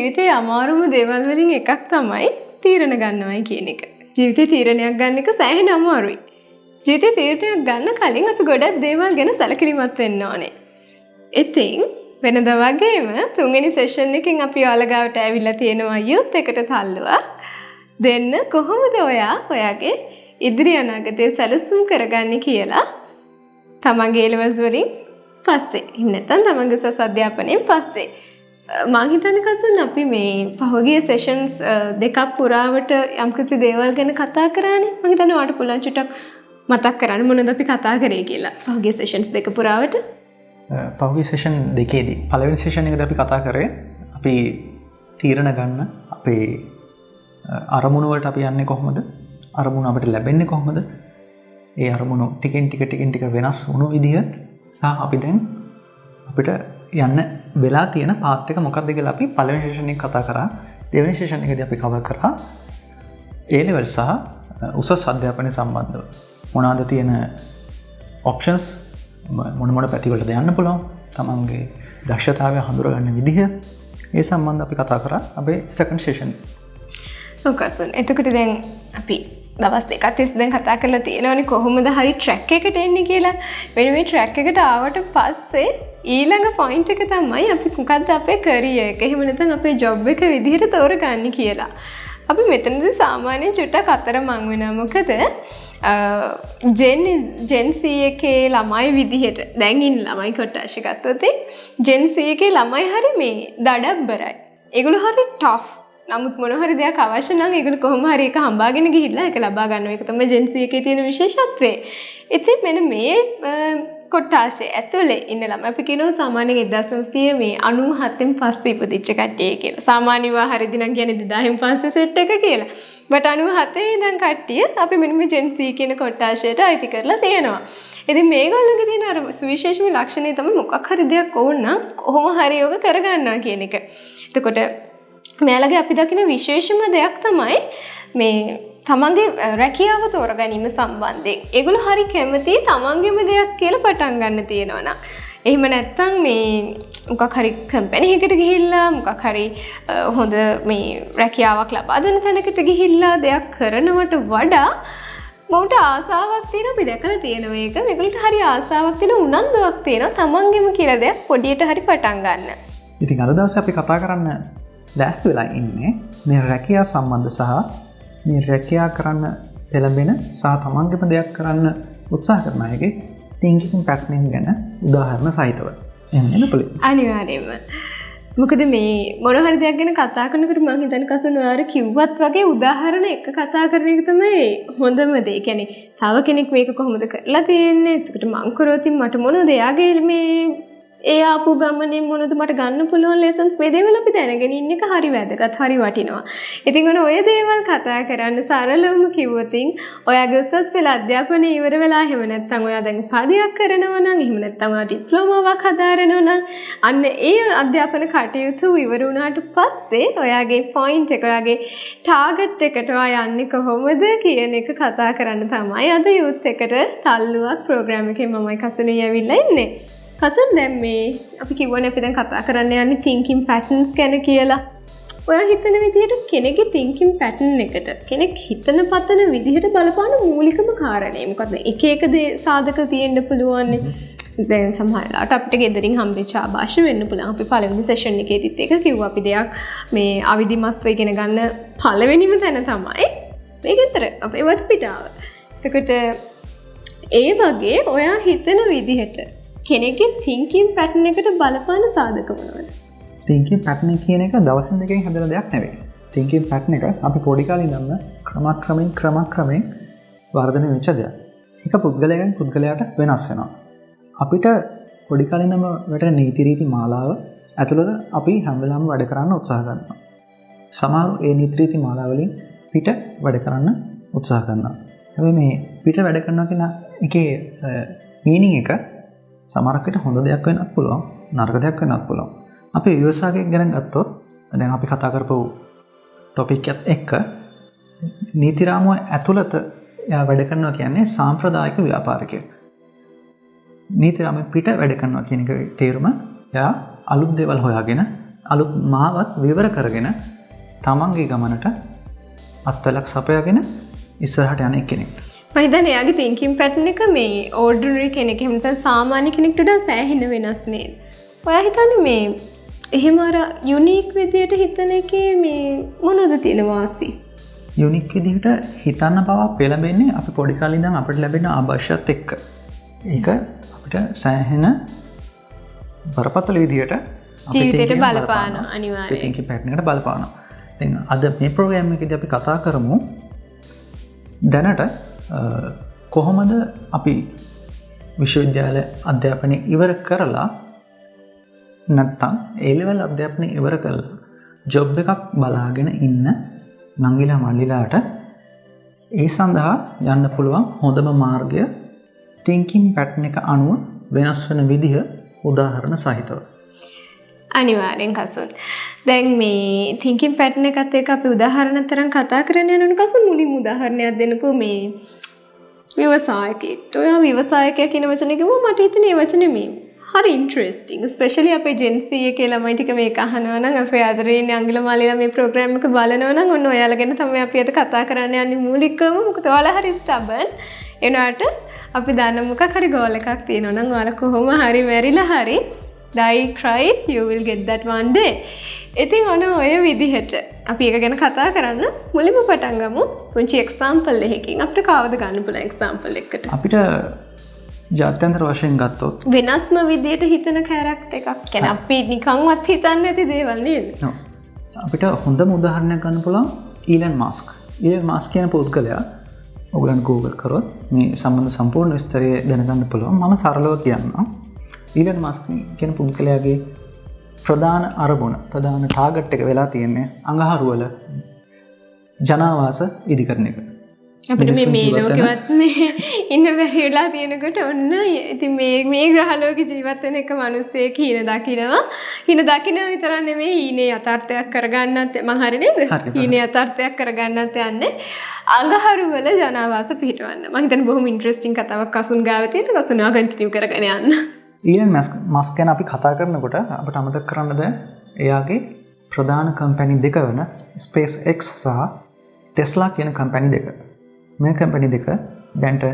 ජීවිතයේ අමාරුම දේවල් වලින් එකක් තමයි තීරණ ගන්නවයි කියන එක. ජීවිතේ තීරණයක් ගන්න එක සෑහෙන අමාරුයි. ජීවිතේ තීරණයක් ගන්න කලින් අපි ගොඩක් දේවල් ගැන සැලකිලිමත් වෙන්න ඕනේ. ඉතින් වෙනදා වගේම තුන්වෙනි සෙෂන් එකෙන් අපි ඔයාලගාවට ඇවිල්ලා තියෙනවා යුත් එකට තල්ලුවක් දෙන්න කොහොමද ඔයාගේ ඉදිරි අනාගතය සැලසුම් කරගන්නේ කියලා තමන්ගේ A-levels වලින් පස්සේ නැත්නම් තමන්ගේ උසස් අධ්‍යාපනයෙන් පස්සේ මම හිතන්නේ කසුන් අපි මේ පහුගිය සෙෂන්ස් දෙකක් පුරාවට යම්කිසි දේවල් ගැන කතා කරානේ. මම හිතන්නේ ඔයාලට පුළුවන් චුට්ටක් මතක් කරන්න මොනවද අපි කතා කරේ කියලා. පහුගිය සෙෂන්ස් දෙක පුරාවට පහුගිය සෙෂන් දෙකේදී පළවෙනි සෙෂන් එකේදී අපි කතා කරේ අපි තීරණ ගන්න අපේ අරමුණු වලට අපි යන්නේ කොහොමද? අරමුණු අපිට ලැබෙන්නේ කොහොමද? ඒ අරමුණු ටිකෙන් ටික වෙනස් වුණු විදිහ සහ අපි දැන් අපිට යන්න වෙලා තියෙන පාත් එක මොකක්ද කියලා අපි පළවෙනි සෙෂන් එකේ කතා කරා. දෙවෙනි සෙෂන් එකේදී අපි කවර් කරා A-level සහ උසස් අධ්‍යාපනය සම්බන්ධව මොනවාද තියෙන ඔප්ෂන්ස් මොන පැතිවලට යන්න පුළුවන් තමන්ගේ දක්ෂතාවය හඳුරගන්න විදිහ ඒ සම්බන්ධ අපි කතා කරා අපේ සෙකන්ඩ් සෙෂන් එකේ. ඔකසන් එතකොට දැන් අපි දවස් දෙකක් තිස්සේ දැන් කතා කරලා තියෙනවනේ කොහොමද හරි ට්‍රැක් එකට එන්නේ කියලා. මෙන්න මේ ට්‍රැක් එකට ආවට පස්සේ ඊළඟ පොයින්ට් එක තමයි අපි මොකද්ද අපේ කැරියර් එක. එහෙම නැත්නම් අපේ ජොබ් එක විදිහට තෝරගන්නේ කියලා. අපි මෙතනදී සාමාන්‍යයෙන් චුට්ටක් අතරමං වෙනවා. මොකද ජෙන් C එකේ ළමයි විදිහට දැන් ඉන්න ළමයි කොටස් ගත්තොත් ජෙන් C එකේ ළමයි හරි මේ දඩබ්බරයි. ඒගොල්ලෝ හරි ටෆ්. නමුත් මොන හරි දෙයක් අවශ්‍ය නම් ඒගොල්ලෝ කොහොම හරි ඒක හම්බාගෙන ගිහිල්ලා ඒක ලබා ගන්නවා. ඒක තමයි ජෙන් C එකේ තියෙන විශේෂත්වය. ඉතින් මෙන්න මේ කොටාසේ ඇතුලේ ඉන්න ළමයි අපි කියනවා සාමාන්‍යයෙන් 1900 මේ 97න් පස්සේ ඉපදිච්ච කට්ටිය කියලා. සාමාන්‍ය විවාහරෙදි නම් කියන්නේ 2000න් පස්සේ සෙට් එක කියලා. බට් 97 ඉඳන් කට්ටිය අපි මෙන්න මේ ජෙන් C කියන කොටාසයට අයිති කරලා තියෙනවා. ඉතින් මේගොල්ලෝගේ තියෙන අර සුවිශේෂම ලක්ෂණය තමයි මොකක් හරි දෙයක් ඕන නම් කොහොම හරි යෝග කරගන්නවා කියන එක. එතකොට මෙයාලගේ අපි දකින විශේෂම දෙයක් තමයි මේ තමන්ගේ රැකියාව තෝරගැනීම සම්බන්ධයෙන්. ඒගොල්ලෝ හරි කැමති තමන්ගේම දෙයක් කියලා පටන් ගන්න තියෙනවා නම්. එහෙම නැත්නම් මේ මොකක් හරි කම්පැනි එකකට ගිහිල්ලා මොකක් හරි හොඳ මේ රැකියාවක් ලබා දෙන තැනකට ගිහිල්ලා දෙයක් කරනවට වඩා මොකට ආසාවක් තියෙන අපි දැකලා තියෙනවා ඒක. මේගොල්ලන්ට හරි ආසාවක් තියෙන උනන්දුවක් තියෙනවා තමන්ගේම කියලා දෙයක් පොඩියට හරි පටන් ගන්න. ඉතින් අද දවසේ අපි කතා කරන්න ලෑස්ති වෙලා ඉන්නේ මේ රැකියාව සම්බන්ධ සහ මේ රැකියාව කරන්න පෙළඹෙන සහ තමන්ගේම දෙයක් කරන්න උත්සාහ කරන අයගේ thinking pattern ගැන උදාහරණ සහිතව. එහෙම නේද පොලි? අනිවාර්යයෙන්ම. මොකද මේ මොන හරි දෙයක් ගැන කතා කරනකොට මම හිතන්නේ කසුන් ඔයාලා කිව්වත් වගේ උදාහරණ එක කතා කරන එක තමයි හොඳම දේ. ඒ කියන්නේ තව කෙනෙක් මේක කොහොමද කරලා තියෙන්නේ? ඒකට මං කරොත් මට මොනවද එයාගේ මේ ඒ ආපු ගමනේ මොනවද මට ගන්න පුළුවන් ලෙසන්ස් මේ දේවල් අපි දැනගෙන ඉන්න එක හරි වැදගත් හරි වටිනවා. ඉතින් ඔය දේවල් කතා කරන්න සරලවම කිව්වොත් ඔයාගේ උසස් පෙළ අධ්‍යාපනය ඉවර වෙලා එහෙම නැත්නම් ඔයා දැන් පදයක් කරනවා නම් එහෙම නැත්නම් ඔයා ඩිප්ලෝමාවක් හදාරනවා නම් අන්න ඒ අධ්‍යාපන කටයුතු ඉවර වුණාට පස්සේ ඔයාගේ පොයින්ට් එක ඔයාගේ ටාගට් එකට ඔයා යන්නේ කොහොමද කියන එක කතා කරන්න තමයි අද යූත් එකට තල්ලුවක් ප්‍රෝග්‍රෑම් එකේ මමයි කසුනේ ඇවිල්ලා ඉන්නේ. කසන් දැන් මේ අපි කිව්වනේ අපි දැන් කතා කරන්න යන්නේ thinking patterns ගැන කියලා. ඔයා හිතන විදිහට කෙනෙක්ගේ thinking pattern එකට කෙනෙක් හිතන පතන විදිහට බලපාන මූලිකම කාරණේ මොකද්ද? එක එක සාධක තියෙන්න පුළුවන්. දැන් සමහරවිට අපිට ගෙදරින් හම්බෙච්ච ආభాෂ වෙන්න පුළුවන්. අපි පළවෙනි සෙෂන් එකේදීත් ඒක කිව්වා. අපි දෙයක් මේ අවිධිමත්ව ඉගෙන ගන්න පළවෙනිම තැන තමයි මේ ගෙදර අපේ වටපිටාව. එතකොට ඒ වගේ ඔයා හිතන විදිහට කෙනෙක්ගේ thinking pattern එකට බලපාන සාධක මොනවද? thinking pattern කියන එක දවසින් දෙකකින් හදන දෙයක් නෙවෙයි. thinking pattern එක අපි පොඩි කාලේ ඉඳන්ම ක්‍රමක්‍රමයෙන් වර්ධනය වෙච්ච දෙයක්. ඒක පුද්ගලයන් පුද්ගලයාට වෙනස් වෙනවා. අපිට පොඩි කාලේ ඉඳන්ම වැටෙන නීති රීති මාලාව ඇතුළත අපි හැම වෙලාවෙම වැඩ කරන්න උත්සාහ කරනවා. සමහරව ඒ නීති රීති මාලාව වලින් පිට වැඩ කරන්න උත්සාහ කරනවා. හැබැයි මේ පිට වැඩ කරනවා කියන එකේ මීනින් එක සමහරකට හොඳ දෙයක් වෙන්නත් පුළුවන් නරක දෙයක් වෙන්නත් පුළුවන්. අපි ව්‍යවසායකයෙක් ගැන ගත්තොත් දැන් අපි කතා කරපු ටොපික් එකත් එක්ක නීති රාමුව ඇතුළත එයා වැඩ කරනවා කියන්නේ සාම්ප්‍රදායික ව්‍යාපාරිකයෙක්. නීති රාමුව පිට වැඩ කරනවා කියන එක තේරුම එයා අලුත් දේවල් හොයාගෙන අලුත් මාවත් විවර කරගෙන තමන්ගේ ගමනට අත්වලක් සපයාගෙන ඉස්සරහට යන කෙනෙක්. මම හිතන්නේ එයාගේ thinking pattern එක මේ ordinary කෙනෙක් එහෙම නැත්නම් සාමාන්‍ය කෙනෙක්ට වඩා සෑහෙන වෙනස් නේද? ඔයා හිතන්නේ මේ එහෙම අර යුනික් විදියට හිතන එකේ මේ මොනවද තියෙන වාසි? යුනික් විදිහට හිතන්න පවා පෙළඹෙන්නේ අපි පොඩි කාලේ ඉඳන් අපිට ලැබෙන ආభాෂයත් එක්ක. ඒක අපිට සෑහෙන බරපතල විදිහට ජීවිතේට බලපාන අනිවාර්යයෙන්. thinking pattern එකට බලපානවා. දැන් අද මේ ප්‍රෝග්‍රෑම් එකේදී අපි කතා කරමු දැනට කොහොමද අපි විශ්වවිද්‍යාල අධ්‍යාපනය ඉවර කරලා නැත්තම් ඒ ලෙවල් අධ්‍යාපනය ඉවර කරලා ජොබ් එකක් බලාගෙන ඉන්න නංගිලා මල්ලිලාට ඒ සඳහා යන්න පුළුවන් හොඳම මාර්ගය thinking pattern එක අනුව වෙනස් වෙන විදිහ උදාහරණ සහිතව. අනිවාර්යෙන් කසුන්. දැන් මේ thinking pattern එකත් එක්ක අපි උදාහරණ තරම් කතා කරන්න යනවනේ කසුන් මුලින්ම උදාහරණයක් දෙන්නකෝ මේ ව්‍යවසායකයෙක්ට. ඔයා ව්‍යවසායකයා කියන වචනේ කිව්වම මට හිතෙන්නේ මේ වචනේ මේ හරි ඉන්ටරෙස්ටිං. ස්පෙෂලි අපේ Gen Z එකේ ළමයි ටික මේක අහනවා නම් අපේ ආදරණීය අංගල මාලිලා මේ ප්‍රෝග්‍රෑම් එක බලනවා නම් ඔන්න ඔයාලා ගැන තමයි අපි අද කතා කරන්න යන්නේ මූලිකවම. මොකද ඔයාලා හරි ස්ටබන්. එනවාට අපි දන්න මොකක් හරි ගෝල් එකක් තියෙනවා නම් ඔයාලා කොහොම හරි මැරිලා හරි die cry you will get that one day. ඉතින් ඔය විදිහට අපි ඒක ගැන කතා කරන්න මුලින්ම පටන් ගමු. පුංචි එක්සැම්පල් එකකින් අපිට කවද ගන්න පුළුවන් එක්සැම්පල් එකකට. අපිට ජාත්‍යන්තර වශයෙන් ගත්තොත් වෙනස්ම විදියට හිතන කැරක්ටර් එකක්. කියන්නේ අපි නිකන්වත් හිතන්නේ නැති දේවල් නේද? ඔව්. අපිට හොඳම උදාහරණයක් ගන්න පුළුවන් ඊලන් මාස්ක්. ඊලන් මාස්ක් කියන පුද්ගලයා ඔයගලන් Google කරොත් මේ සම්බන්ධ සම්පූර්ණ විස්තරය දැනගන්න පුළුවන්. මම සරලව කියන්නම්. ඊලන් මාස්ක් කියන පුද්ගලයාගේ ප්‍රධාන අරමුණ ප්‍රධාන ටාගට් එක වෙලා තියෙන්නේ අඟහරුවල ජනාවාස ඉදිකරන එක. අපිට මේ ලෝකෙවත් මේ ඉන්න බැරි වෙලා තියෙනකොට ඔන්න ඉතින් මේ ග්‍රහලෝකේ ජීවත් වෙන එක මිනිස්සෙක් හීන දකිනවා. හීන දකිනවා විතරක් නෙමෙයි හීනේ යථාර්ථයක් කරගන්නත් මං හරි නේද? හීනේ යථාර්ථයක් කරගන්නත් යන්නේ අඟහරුවල ජනාවාස පිහිටවන්න. මං හිතන්නේ බොහොම ඉන්ටරෙස්ටිං කතාවක් කසුන් ගාව තියෙන කසුනවා කන්ටිනියු කරගෙන යන්න. ඊලන් මාස්ක් ගැන අපි කතා කරනකොට අපිට අමතක කරන්න බෑ එයාගේ ප්‍රධාන කම්පැනි දෙක වෙන SpaceX සහ Tesla කියන කම්පැනි දෙක. මේ කම්පැනි දෙක දැන්ට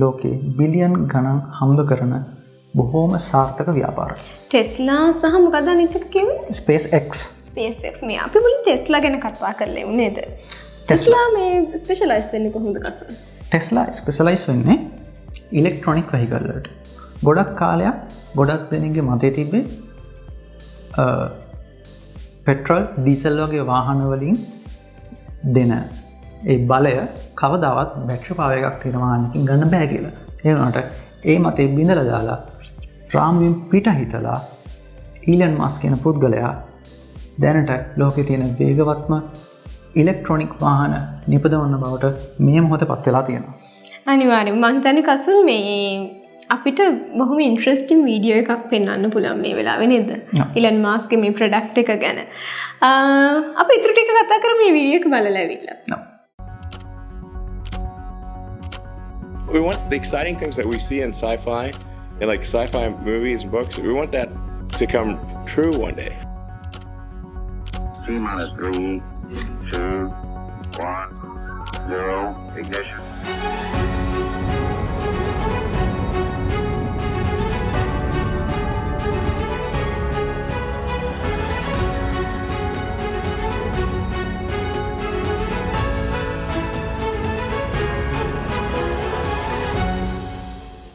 ලෝකේ බිලියන් ගණන් හම්බ කරන බොහෝම සාර්ථක ව්‍යාපාර. Tesla සහ මොකක්ද අනිත් එක කිව්වේ? SpaceX. SpaceX මේ අපි මුලින් Tesla ගැන කතා කරලා නේද? Tesla මේ ස්පෙෂලායිස් වෙන්නේ කොහොමද කසුන්? Tesla ස්පෙෂලායිස් වෙන්නේ ඉලෙක්ට්‍රොනික වෙහිකල් වලට. ගොඩක් කාලයක් ගොඩක් දෙනෙක්ගේ මතේ තිබ්බේ පෙට්‍රල් ඩීසල් වගේ වාහන වලින් දෙන ඒ බලය කවදාවත් බැටරි පාවර් එකක් තියෙන වාහනකින් ගන්න බෑ කියලා. ඒ වුණාට ඒ මතේ බිඳලා දාලා රාම්වින් පිට හිතලා ඊලන් මාස්ක් කියන පුද්ගලයා දැනට ලෝකේ තියෙන වේගවත්ම ඉලෙක්ට්‍රොනික වාහන නිපදවන්න බවට මේ මොහොතේ පත් වෙලා තියෙනවා. අනිවාර්යයෙන් මම හිතන්නේ කසුන් මේ අපිට බොහොම ඉන්ටරෙස්ටිං වීඩියෝ එකක් පෙන්වන්න පුළුවන් මේ වෙලාවේ නේද? ඊලන් මාස්ක්ගේ මේ ප්‍රොඩක්ට් එක ගැන. අපි ඊටු ටික කතා කරමු මේ වීඩියෝ එක බලලා ඇවිල්ලා. We want the exciting things that we see in sci-fi and like sci-fi movies and books. We want that to come true one day. T-3, 2, 1, 0, ignition.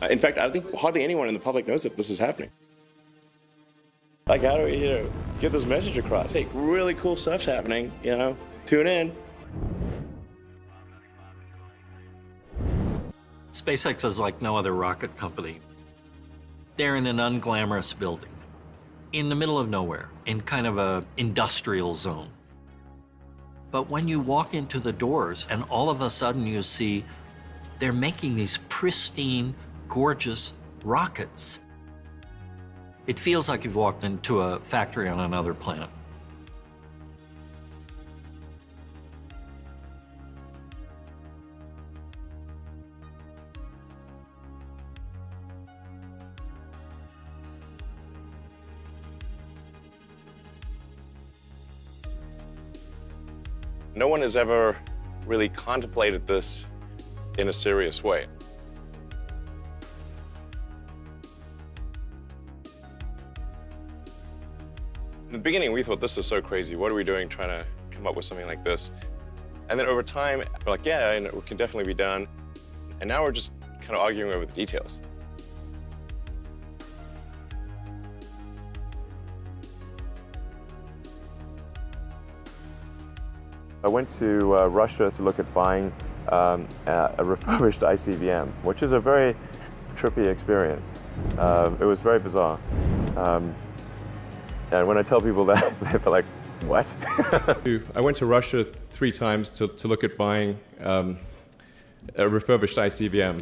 In fact, I think hardly anyone in the public knows that this is happening. Like, how do we, get this message across? Hey, really cool stuff's happening, tune in. SpaceX is like no other rocket company. They're in an unglamorous building, in the middle of nowhere, in kind of a industrial zone. But when you walk into the doors and all of a sudden you see they're making these pristine, gorgeous rockets. It feels like you've walked into a factory on another planet. No one has ever really contemplated this in a serious way. In the beginning, we thought, this is so crazy. What are we doing trying to come up with something like this? And then over time, we're like, yeah, and it can definitely be done. And now we're just kind of arguing over the details. I went to Russia to look at buying a refurbished ICBM, which is a very trippy experience. It was very bizarre. And when I tell people that, they're like, what? I went to Russia 3 times to look at buying a refurbished ICBM.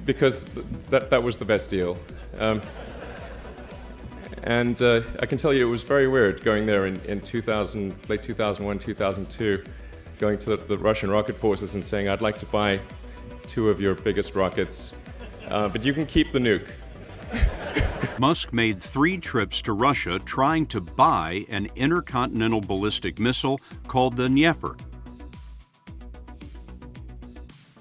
Because that was the best deal. And I can tell you it was very weird going there in 2000, late 2001, 2002, going to the Russian rocket forces and saying, I'd like to buy 2 of your biggest rockets, but you can keep the nuke. Musk made 3 trips to Russia trying to buy an intercontinental ballistic missile called the Dnieper.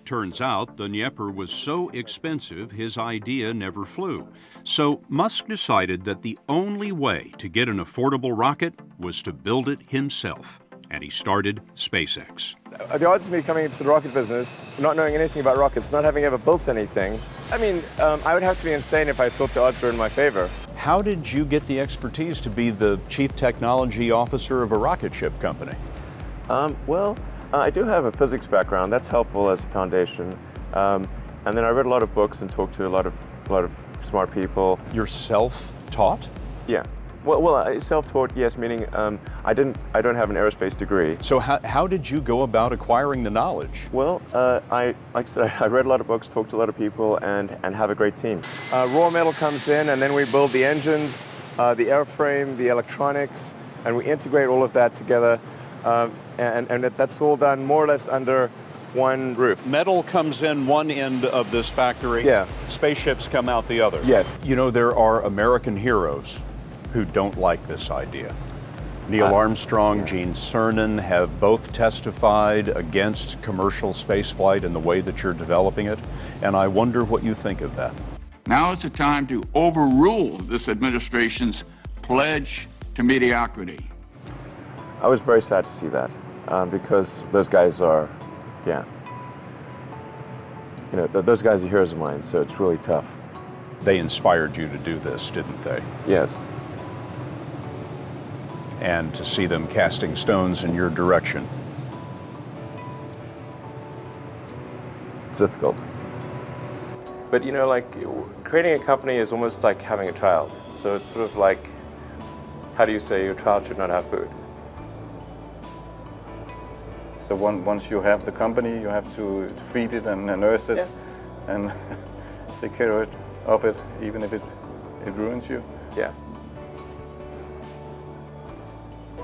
Turns out the Dnieper was so expensive his idea never flew. So Musk decided that the only way to get an affordable rocket was to build it himself. And he started SpaceX. The odds of me coming into the rocket business, not knowing anything about rockets, not having ever built anything, I mean, I would have to be insane if I thought the odds were in my favor. How did you get the expertise to be the chief technology officer of a rocket ship company? I do have a physics background. That's helpful as a foundation. And then I read a lot of books and talked to a lot of smart people. You're self-taught? Yeah. Well, self-taught, yes, meaning I don't have an aerospace degree. So how did you go about acquiring the knowledge? Well, like I said, I read a lot of books, talked to a lot of people, and have a great team. Raw metal comes in, and then we build the engines, the airframe, the electronics, and we integrate all of that together. And that's all done more or less under one roof. Metal comes in one end of this factory. Yeah. Spaceships come out the other. Yes. You know, there are American heroes who don't like this idea. Neil Armstrong, Gene Cernan have both testified against commercial spaceflight and the way that you're developing it, and I wonder what you think of that. Now is the time to overrule this administration's pledge to mediocrity. I was very sad to see that because those guys are, yeah. You know, those guys are heroes of mine, so it's really tough. They inspired you to do this, didn't they? Yes. And to see them casting stones in your direction. It's difficult. But you know, like, creating a company is almost like having a child. So it's sort of like, how do you say your child should not have food? So once you have the company, you have to feed it and nurse it, and take care of it, even if it ruins you. Yeah.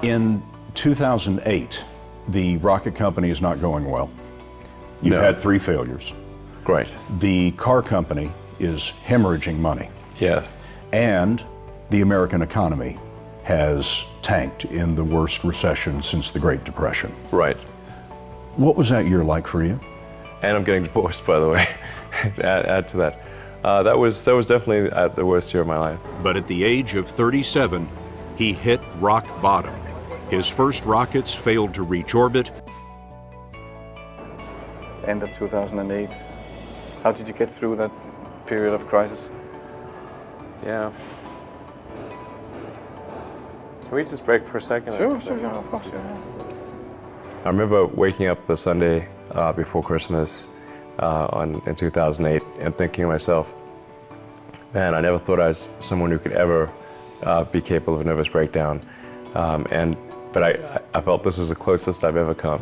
In 2008, the rocket company is not going well. You've No. had 3 failures. Great. The car company is hemorrhaging money. Yeah. And the American economy has tanked in the worst recession since the Great Depression. Right. What was that year like for you? And I'm getting divorced, by the way, to add to that. That was definitely the worst year of my life. But at the age of 37, he hit rock bottom. His first rockets failed to reach orbit. End of 2008. How did you get through that period of crisis? Yeah. Can we just break for a second? Sure, of course. Yeah. I remember waking up the Sunday before Christmas in 2008 and thinking to myself, man, I never thought I was someone who could ever be capable of a nervous breakdown. But I felt this was the closest I've ever come.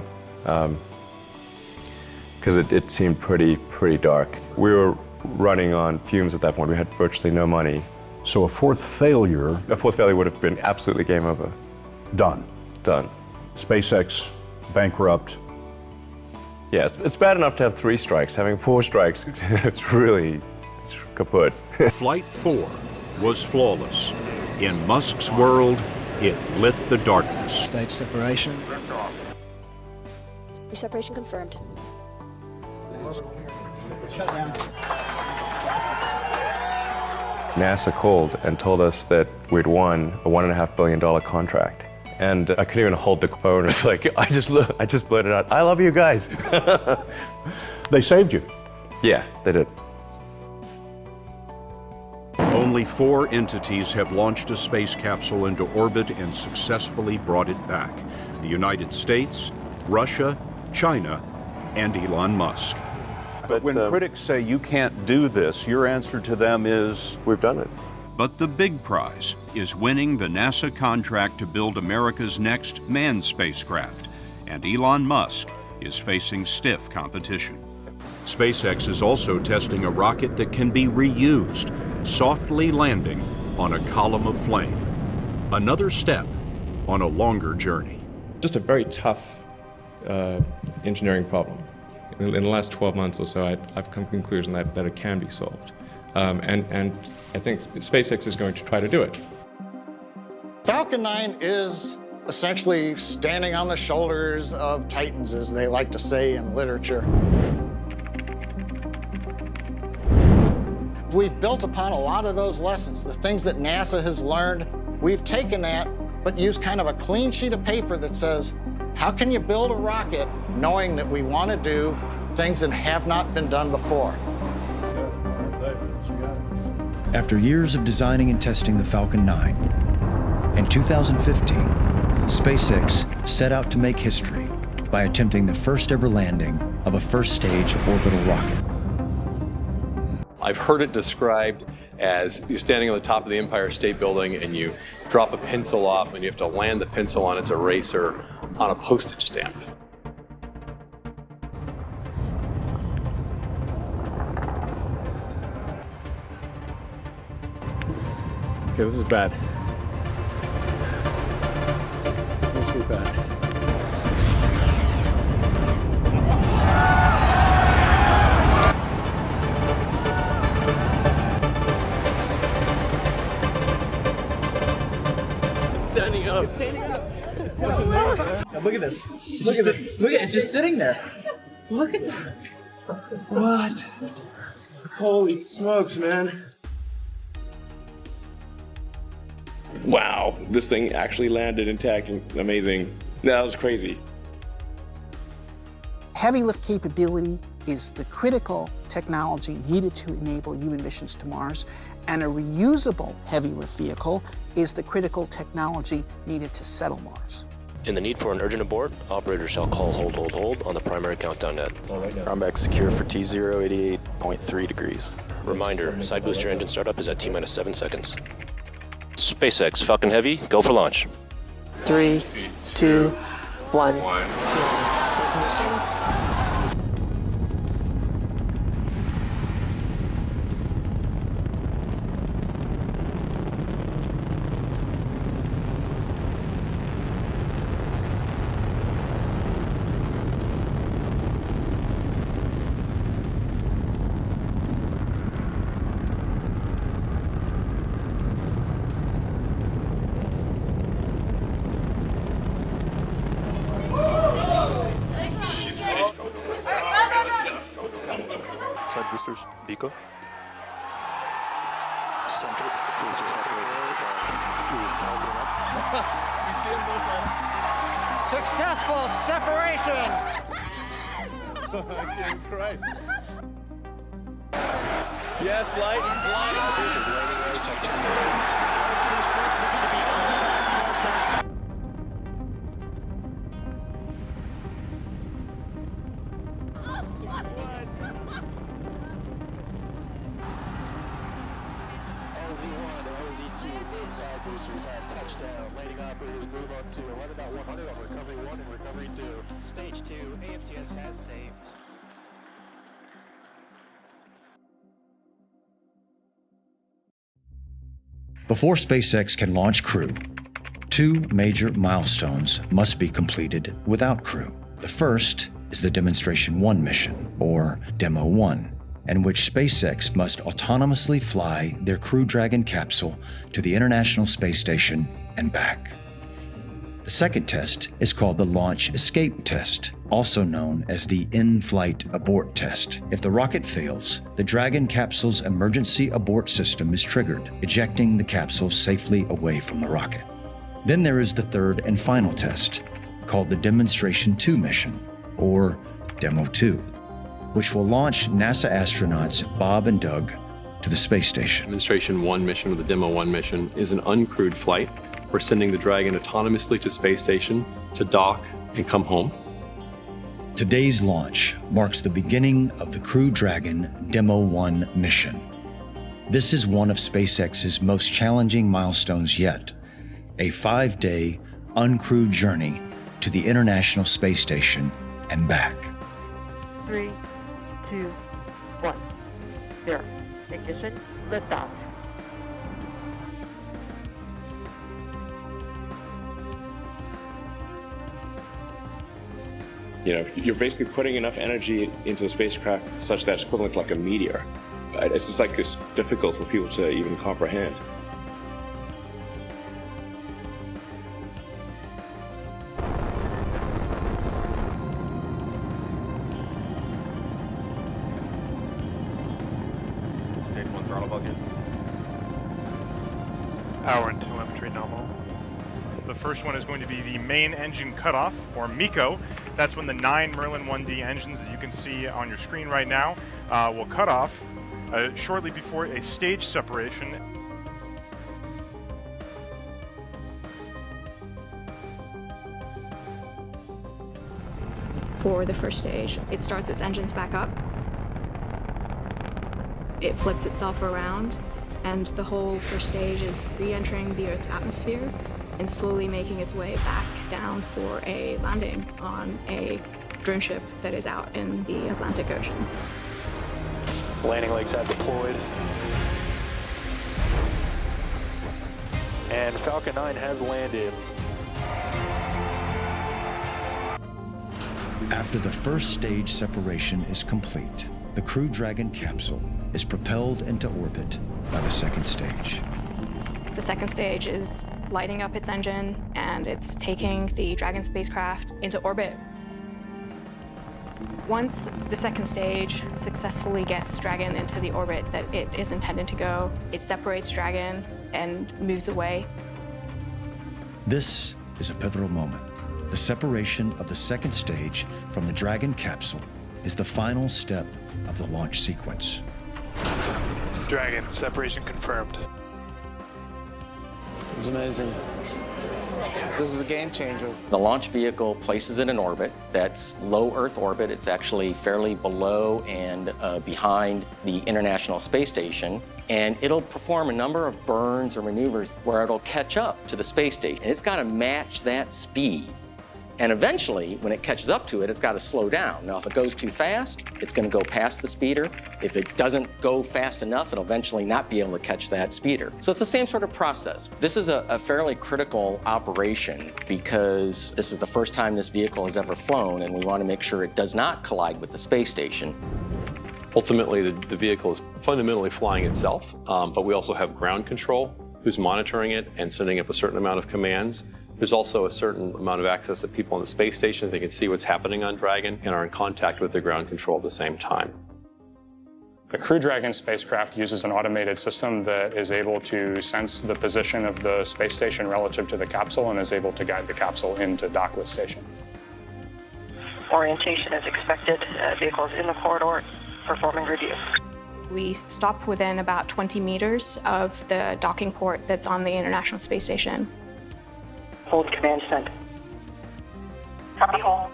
Because it seemed pretty dark. We were running on fumes at that point. We had virtually no money. So a fourth failure. A fourth failure would have been absolutely game over. Done. SpaceX bankrupt. Yeah, it's bad enough to have 3 strikes. Having 4 strikes, it's really kaput. Flight 4 was flawless. In Musk's world, It lit the darkness. Stage separation. Separation confirmed. NASA called and told us that we'd won a $1.5 billion contract. And I couldn't even hold the phone. It's like, I just blurted out, I love you guys. They saved you. Yeah, they did. Only 4 entities have launched a space capsule into orbit and successfully brought it back. The United States, Russia, China, and Elon Musk. But when critics say you can't do this, your answer to them is, we've done it. But the big prize is winning the NASA contract to build America's next manned spacecraft, and Elon Musk is facing stiff competition. SpaceX is also testing a rocket that can be reused, softly landing on a column of flame. Another step on a longer journey. Just a very tough engineering problem. In the last 12 months or so, I've come to the conclusion that it can be solved. And I think SpaceX is going to try to do it. Falcon 9 is essentially standing on the shoulders of titans, as they like to say in literature. We've built upon a lot of those lessons, the things that NASA has learned. We've taken that, but used kind of a clean sheet of paper that says, how can you build a rocket knowing that we want to do things that have not been done before? After years of designing and testing the Falcon 9, in 2015, SpaceX set out to make history by attempting the first ever landing of a first-stage orbital rocket. I've heard it described as you're standing on the top of the Empire State Building and you drop a pencil off and you have to land the pencil on its eraser on a postage stamp. Okay, this is bad. This is bad. It's standing up. It's standing up. Look at this. Look at it. Look at it. It's just sitting there. Look at that. What? Holy smokes, man. Wow, this thing actually landed intact and amazing. That was crazy. Heavy lift capability is the critical technology needed to enable human missions to Mars, and a reusable heavy lift vehicle is the critical technology needed to settle Mars. In the need for an urgent abort, operators shall call hold on the primary countdown net. Combat secure for T0 88.3 degrees. Reminder, side booster engine startup is at T-minus 7 seconds. SpaceX Falcon Heavy, go for launch. 3, 2, 1. Side boosters, Biko. Center. Successful separation! Fucking Christ. Yes, light. Side boosters have touchdown. Landing operators move on to 11.100 on recovery 1 and recovery 2. Stage 2, AFTS has saved. Before SpaceX can launch crew, 2 major milestones must be completed without crew. The first is the Demonstration 1 mission, or Demo 1, in which SpaceX must autonomously fly their Crew Dragon capsule to the International Space Station and back. The second test is called the Launch Escape Test, also known as the In-Flight Abort Test. If the rocket fails, the Dragon capsule's emergency abort system is triggered, ejecting the capsule safely away from the rocket. Then there is the third and final test, called the Demonstration 2 mission, or Demo 2, which will launch NASA astronauts Bob and Doug to the space station. Demonstration 1 mission, or the Demo 1 mission, is an uncrewed flight. We're sending the Dragon autonomously to space station to dock and come home. Today's launch marks the beginning of the Crew Dragon Demo 1 mission. This is one of SpaceX's most challenging milestones yet, a 5-day uncrewed journey to the International Space Station and back. 3, 2, 1, 0. Ignition, liftoff. You know, you're basically putting enough energy into the spacecraft such that it's equivalent to like a meteor. It's just like it's difficult for people to even comprehend. Stage 1 throttle bucket. Power and telemetry nominal. The first one is going to be the main engine cutoff, or MECO. That's when the 9 Merlin 1D engines that you can see on your screen right now will cut off shortly before a stage separation. For the first stage, it starts its engines back up. It flips itself around, and the whole first stage is re-entering the Earth's atmosphere and slowly making its way back down for a landing on a drone ship that is out in the Atlantic Ocean. Landing legs have deployed. And Falcon 9 has landed. After the first stage separation is complete, the Crew Dragon capsule is propelled into orbit by the second stage. The second stage is lighting up its engine, and it's taking the Dragon spacecraft into orbit. Once the second stage successfully gets Dragon into the orbit that it is intended to go, it separates Dragon and moves away. This is a pivotal moment. The separation of the second stage from the Dragon capsule is the final step of the launch sequence. Dragon, separation confirmed. It's amazing. This is a game changer. The launch vehicle places it in orbit. That's low Earth orbit. It's actually fairly below and behind the International Space Station. And it'll perform a number of burns or maneuvers where it'll catch up to the space station. And it's got to match that speed. And eventually, when it catches up to it, it's got to slow down. Now, if it goes too fast, it's going to go past the speeder. If it doesn't go fast enough, it'll eventually not be able to catch that speeder. So it's the same sort of process. This is a fairly critical operation because this is the first time this vehicle has ever flown, and we want to make sure it does not collide with the space station. Ultimately, the vehicle is fundamentally flying itself, but we also have ground control who's monitoring it and sending up a certain amount of commands. There's also a certain amount of access that people on the space station, they can see what's happening on Dragon and are in contact with the ground control at the same time. The Crew Dragon spacecraft uses an automated system that is able to sense the position of the space station relative to the capsule and is able to guide the capsule into dock with station. Orientation is expected. Vehicles in the corridor, performing review. We stop within about 20 meters of the docking port that's on the International Space Station. Hold command sent. Copy hold.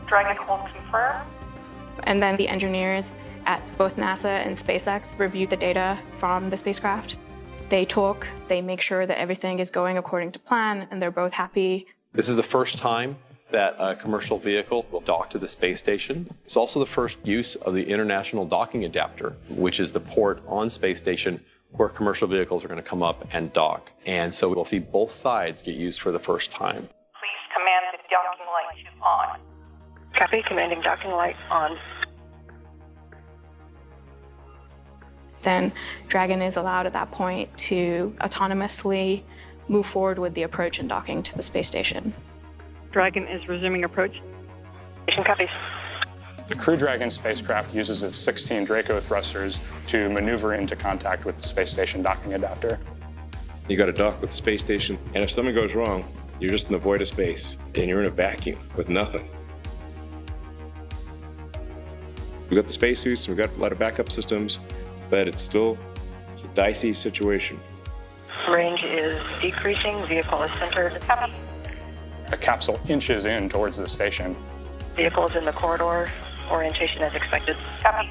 Dragon hold confirmed. And then the engineers at both NASA and SpaceX review the data from the spacecraft. They talk, they make sure that everything is going according to plan, and they're both happy. This is the first time that a commercial vehicle will dock to the space station. It's also the first use of the International Docking Adapter, which is the port on space station where commercial vehicles are going to come up and dock. And so we'll see both sides get used for the first time. Please command the docking light to on. Copy, commanding docking light on. Then Dragon is allowed at that point to autonomously move forward with the approach and docking to the space station. Dragon is resuming approach. Station copies. The Crew Dragon spacecraft uses its 16 Draco thrusters to maneuver into contact with the space station docking adapter. You got to dock with the space station, and if something goes wrong, you're just in the void of space, and you're in a vacuum with nothing. We've got the spacesuits, and we've got a lot of backup systems, but it's a dicey situation. Range is decreasing. Vehicle is centered. Copy. The capsule inches in towards the station. Vehicle is in the corridor. Orientation as expected. Copy.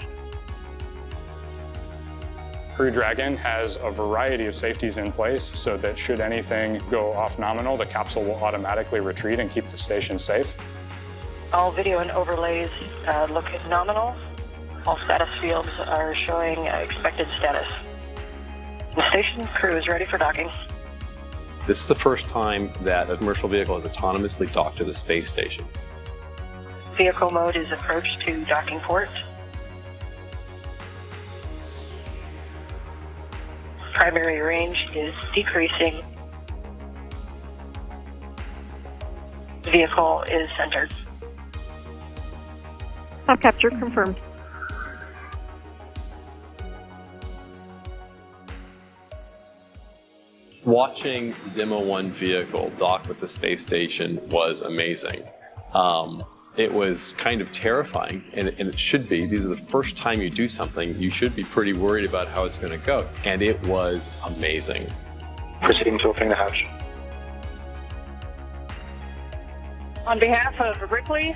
Crew Dragon has a variety of safeties in place so that should anything go off nominal, the capsule will automatically retreat and keep the station safe. All video and overlays look nominal. All status fields are showing expected status. The station crew is ready for docking. This is the first time that a commercial vehicle has autonomously docked to the space station. Vehicle mode is approach to docking port. Primary range is decreasing. Vehicle is centered. Top capture confirmed. Watching Demo 1 vehicle dock with the space station was amazing. It was kind of terrifying, and it should be. These are the first time you do something, you should be pretty worried about how it's going to go. And it was amazing. Proceeding to opening the hatch. On behalf of Ripley,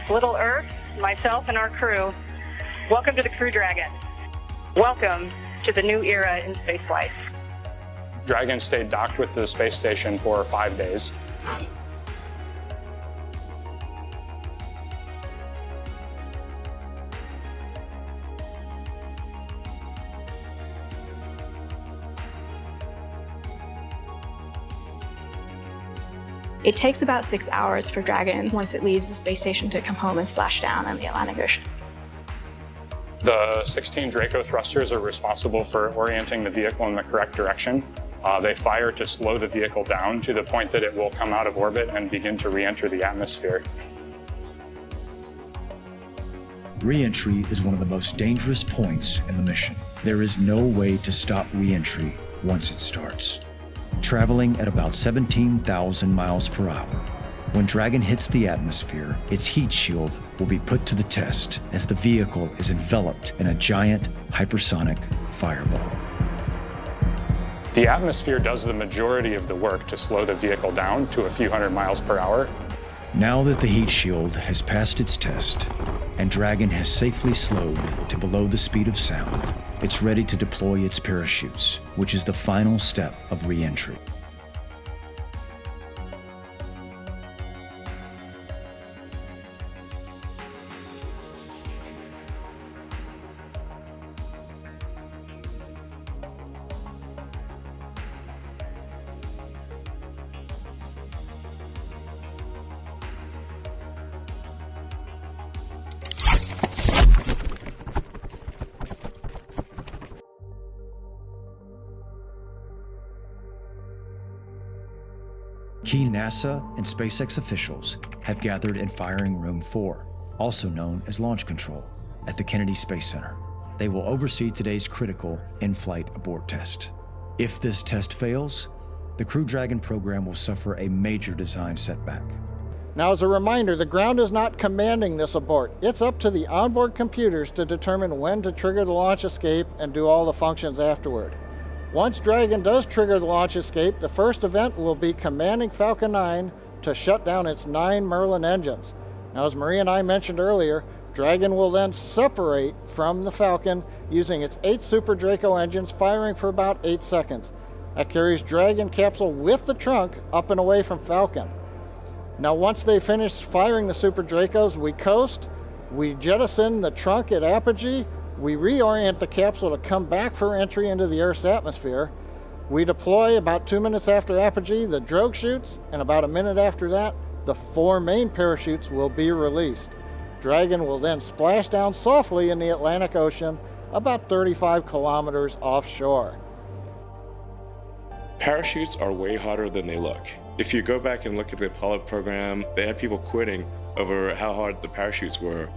Little Earth, myself, and our crew, welcome to the Crew Dragon. Welcome to the new era in spaceflight. Dragon stayed docked with the space station for 5 days. It takes about 6 hours for Dragon, once it leaves the space station, to come home and splash down in the Atlantic Ocean. The 16 Draco thrusters are responsible for orienting the vehicle in the correct direction. They fire to slow the vehicle down to the point that it will come out of orbit and begin to re-enter the atmosphere. Re-entry is one of the most dangerous points in the mission. There is no way to stop re-entry once it starts. Traveling at about 17,000 miles per hour, when Dragon hits the atmosphere, its heat shield will be put to the test as the vehicle is enveloped in a giant hypersonic fireball. The atmosphere does the majority of the work to slow the vehicle down to a few hundred miles per hour. Now that the heat shield has passed its test and Dragon has safely slowed to below the speed of sound, it's ready to deploy its parachutes, which is the final step of re-entry. Key NASA and SpaceX officials have gathered in Firing Room 4, also known as Launch Control, at the Kennedy Space Center. They will oversee today's critical in-flight abort test. If this test fails, the Crew Dragon program will suffer a major design setback. Now, as a reminder, the ground is not commanding this abort. It's up to the onboard computers to determine when to trigger the launch escape and do all the functions afterward. Once Dragon does trigger the launch escape, the first event will be commanding Falcon 9 to shut down its 9 Merlin engines. Now, as Marie and I mentioned earlier, Dragon will then separate from the Falcon using its 8 Super Draco engines, firing for about 8 seconds. That carries Dragon capsule with the trunk up and away from Falcon. Now, once they finish firing the Super Dracos, we coast, we jettison the trunk at apogee, we reorient the capsule to come back for entry into the Earth's atmosphere. We deploy about 2 minutes after apogee the drogue chutes, and about a minute after that, the 4 main parachutes will be released. Dragon will then splash down softly in the Atlantic Ocean, about 35 kilometers offshore. Parachutes are way harder than they look. If you go back and look at the Apollo program, they had people quitting over how hard the parachutes were.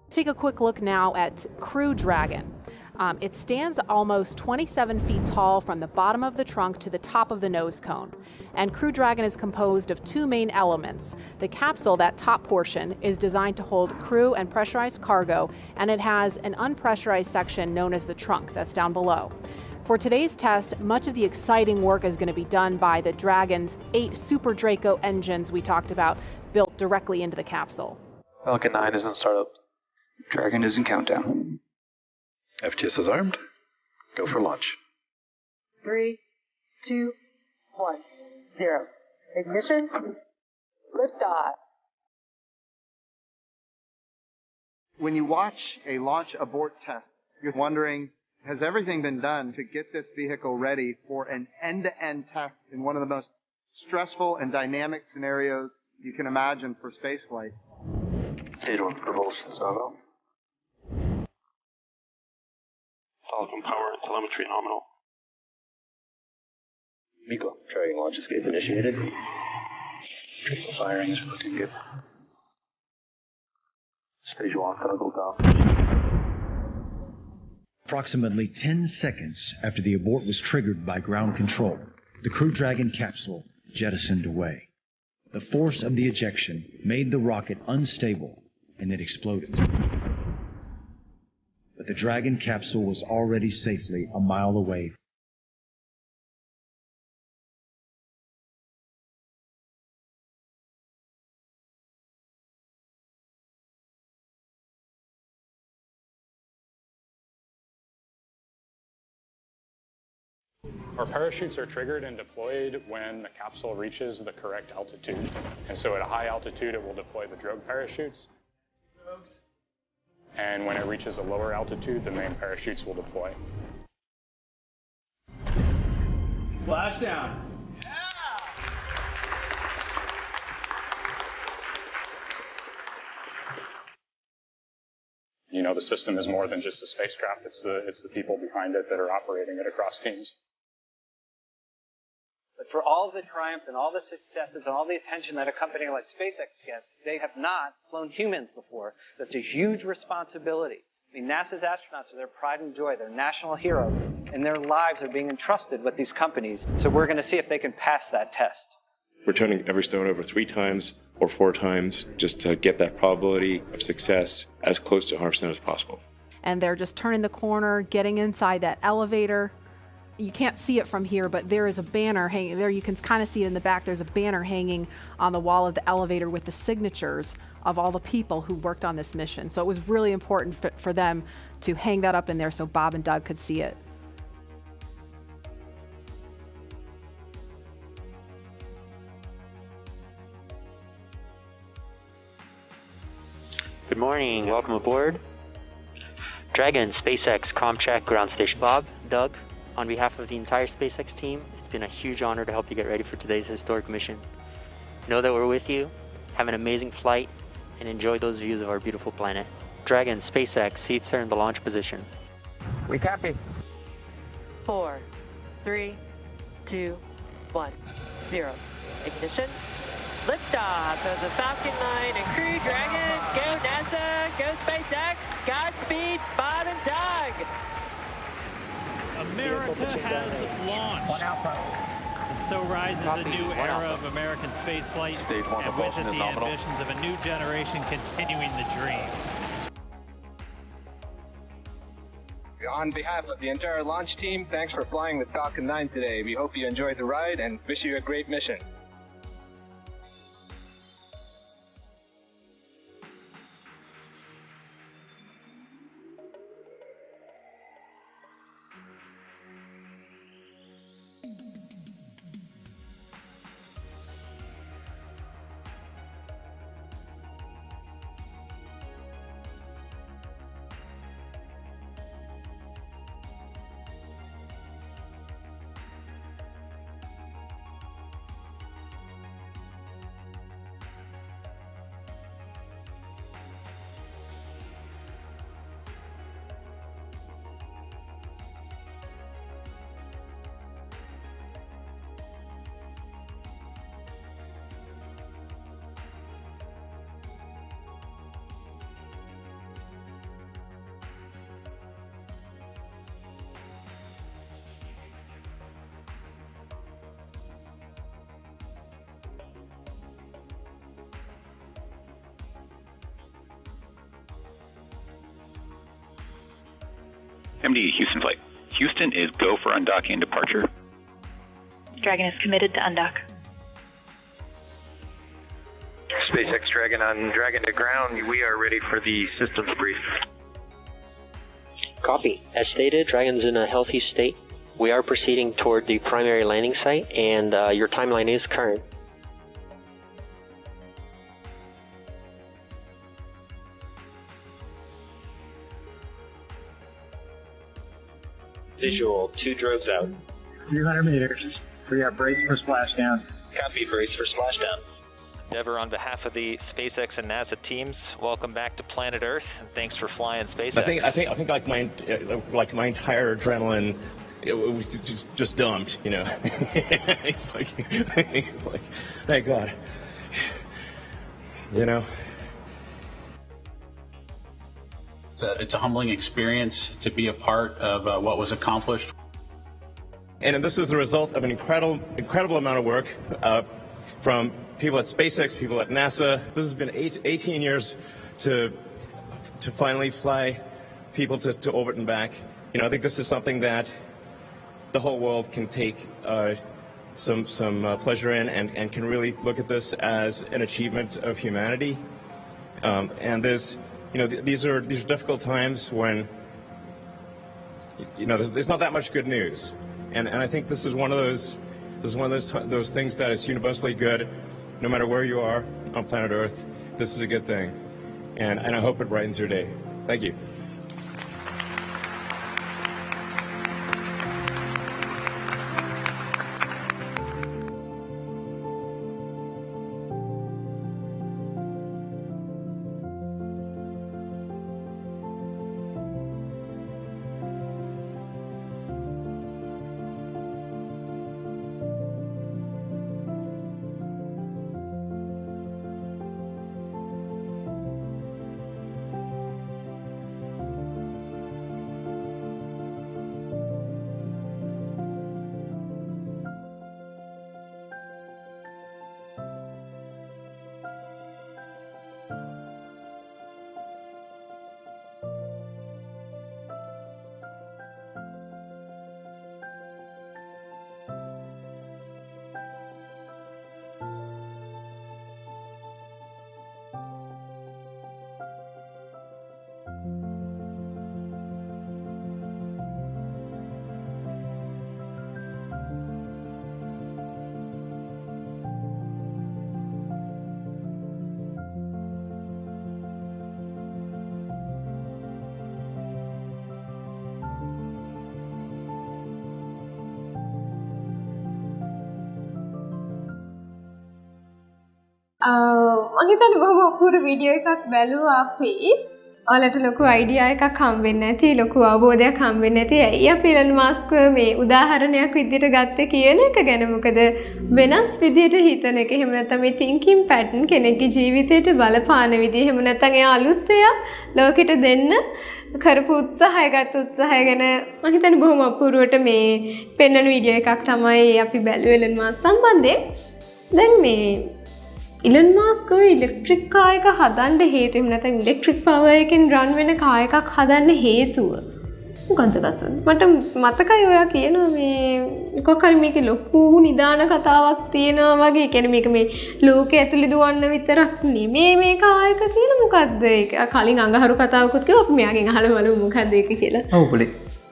Take a quick look now at Crew Dragon. It stands almost 27 feet tall from the bottom of the trunk to the top of the nose cone. And Crew Dragon is composed of two main elements. The capsule, that top portion, is designed to hold crew and pressurized cargo, and it has an unpressurized section known as the trunk that's down below. For today's test, much of the exciting work is going to be done by the Dragon's 8 Super Draco engines we talked about, built directly into the capsule. Falcon 9 is in startup. Dragon is in countdown. FTS is armed. Go for launch. 3, 2, 1, 0. Ignition. Liftoff. When you watch a launch abort test, you're wondering, has everything been done to get this vehicle ready for an end-to-end test in one of the most stressful and dynamic scenarios you can imagine for spaceflight? State-on propulsion nominal. Falcon power and telemetry nominal. MECO, tracking launch escape initiated. Triple firing is looking good. Stage 1, toggle down. Approximately 10 seconds after the abort was triggered by ground control, the Crew Dragon capsule jettisoned away. The force of the ejection made the rocket unstable, and it exploded. But the Dragon capsule was already safely a mile away. Our parachutes are triggered and deployed when the capsule reaches the correct altitude. And so at a high altitude, it will deploy the drogue parachutes. And when it reaches a lower altitude, the main parachutes will deploy. Splashdown. You know, the system is more than just a spacecraft. It's the people behind it that are operating it across teams. But for all the triumphs and all the successes and all the attention that a company like SpaceX gets, they have not flown humans before. That's a huge responsibility. I mean, NASA's astronauts are their pride and joy. They're national heroes, and their lives are being entrusted with these companies. So we're going to see if they can pass that test. We're turning every stone over 3 times or 4 times just to get that probability of success as close to 100% as possible. And they're just turning the corner, getting inside that elevator. You can't see it from here, but there is a banner hanging there. You can kind of see it in the back. There's a banner hanging on the wall of the elevator with the signatures of all the people who worked on this mission. So it was really important for them to hang that up in there so Bob and Doug could see it. Good morning, welcome aboard. Dragon, SpaceX, Comcheck, Ground Station. Bob, Doug, on behalf of the entire SpaceX team, it's been a huge honor to help you get ready for today's historic mission. Know that we're with you, have an amazing flight, and enjoy those views of our beautiful planet. Dragon, SpaceX, seats are in the launch position. We copy. 4, 3, 2, 1, 0. Ignition. Liftoff of the Falcon 9 and Crew Dragon. Go NASA, go SpaceX, Godspeed, Bob and Doug. America has launched. And so rises a new era of American spaceflight, and with it the ambitions of a new generation continuing the dream. On behalf of the entire launch team, thanks for flying with Falcon 9 today. We hope you enjoyed the ride and wish you a great mission. MD Houston flight. Houston is go for undocking and departure. Dragon is committed to undock. SpaceX Dragon on Dragon to ground. We are ready for the systems brief. Copy. As stated, Dragon's in a healthy state. We are proceeding toward the primary landing site, and your timeline is current. Visual, 2 drogues out. 300 meters. We are braced for splashdown. Copy, brace for splashdown. Endeavor, on behalf of the SpaceX and NASA teams, welcome back to planet Earth, and thanks for flying SpaceX. I think like my entire adrenaline, it was just dumped, you know. It's like, thank God, you know. It's a humbling experience to be a part of what was accomplished. And this is the result of an incredible amount of work from people at SpaceX, people at NASA. This has been 18 years to finally fly people to orbit and back. You know, I think this is something that the whole world can take some pleasure in, and can really look at this as an achievement of humanity. And there's, you know, these are difficult times when, you know, there's not that much good news, and I think this is one of those things that is universally good, no matter where you are on planet Earth. This is a good thing, and I hope it brightens your day. Thank you. මම හිතන්නේ බොහොම අපූර්ව video එකක් බැලුවා අපි. ඔයාලට ලොකු idea එකක් හම්බෙන්නේ නැති ලොකු අවබෝධයක් හම්බෙන්නේ නැති ඇයි අපි ඉලන් මාස්ක් මේ උදාහරණයක් විදිහට ගත්තේ කියන එක ගැන මොකද වෙනස් විදිහට හිතන එක එහෙම නැත්නම් මේ thinking pattern කෙනෙක්ගේ ජීවිතයට බලපාන විදිහ එහෙම නැත්නම් එයා අලුත් දෙයක් ලෝකෙට දෙන්න කරපු උත්සාහය ගැන මම හිතන්නේ බොහොම අපූර්වට මේ පෙන්වන වීඩියෝ එකක් තමයි අපි බැලුවේ ඉලන් මාස්ක් සම්බන්ධයෙන්. දැන් මේ ඉලන් මාස්ක් ඔය ඉලෙක්ට්‍රික් කාර් එක හදන්න හේතුව එහෙම නැත්නම් ඉලෙක්ට්‍රික් පවර් එකෙන් රන් වෙන කාර් එකක් හදන්න හේතුව මොකන්ද ගසන් මට මතකයි ඔයා කියනවා මේ මොකක් හරි මේකේ ලොකු නිදාන කතාවක් තියෙනවා වගේ. ඒ කියන්නේ මේක මේ ලෝකයේ ඇතුළේ දුවන්න විතරක් නෙමෙයි මේ කාර් එක කියලා. මොකද්ද ඒක? කලින් අඟහරු කතාවකුත් කිව්වා අපි මෙයාගෙන් අහලා බලමු මොකද්ද ඒක කියලා. ඔව් පුලේ.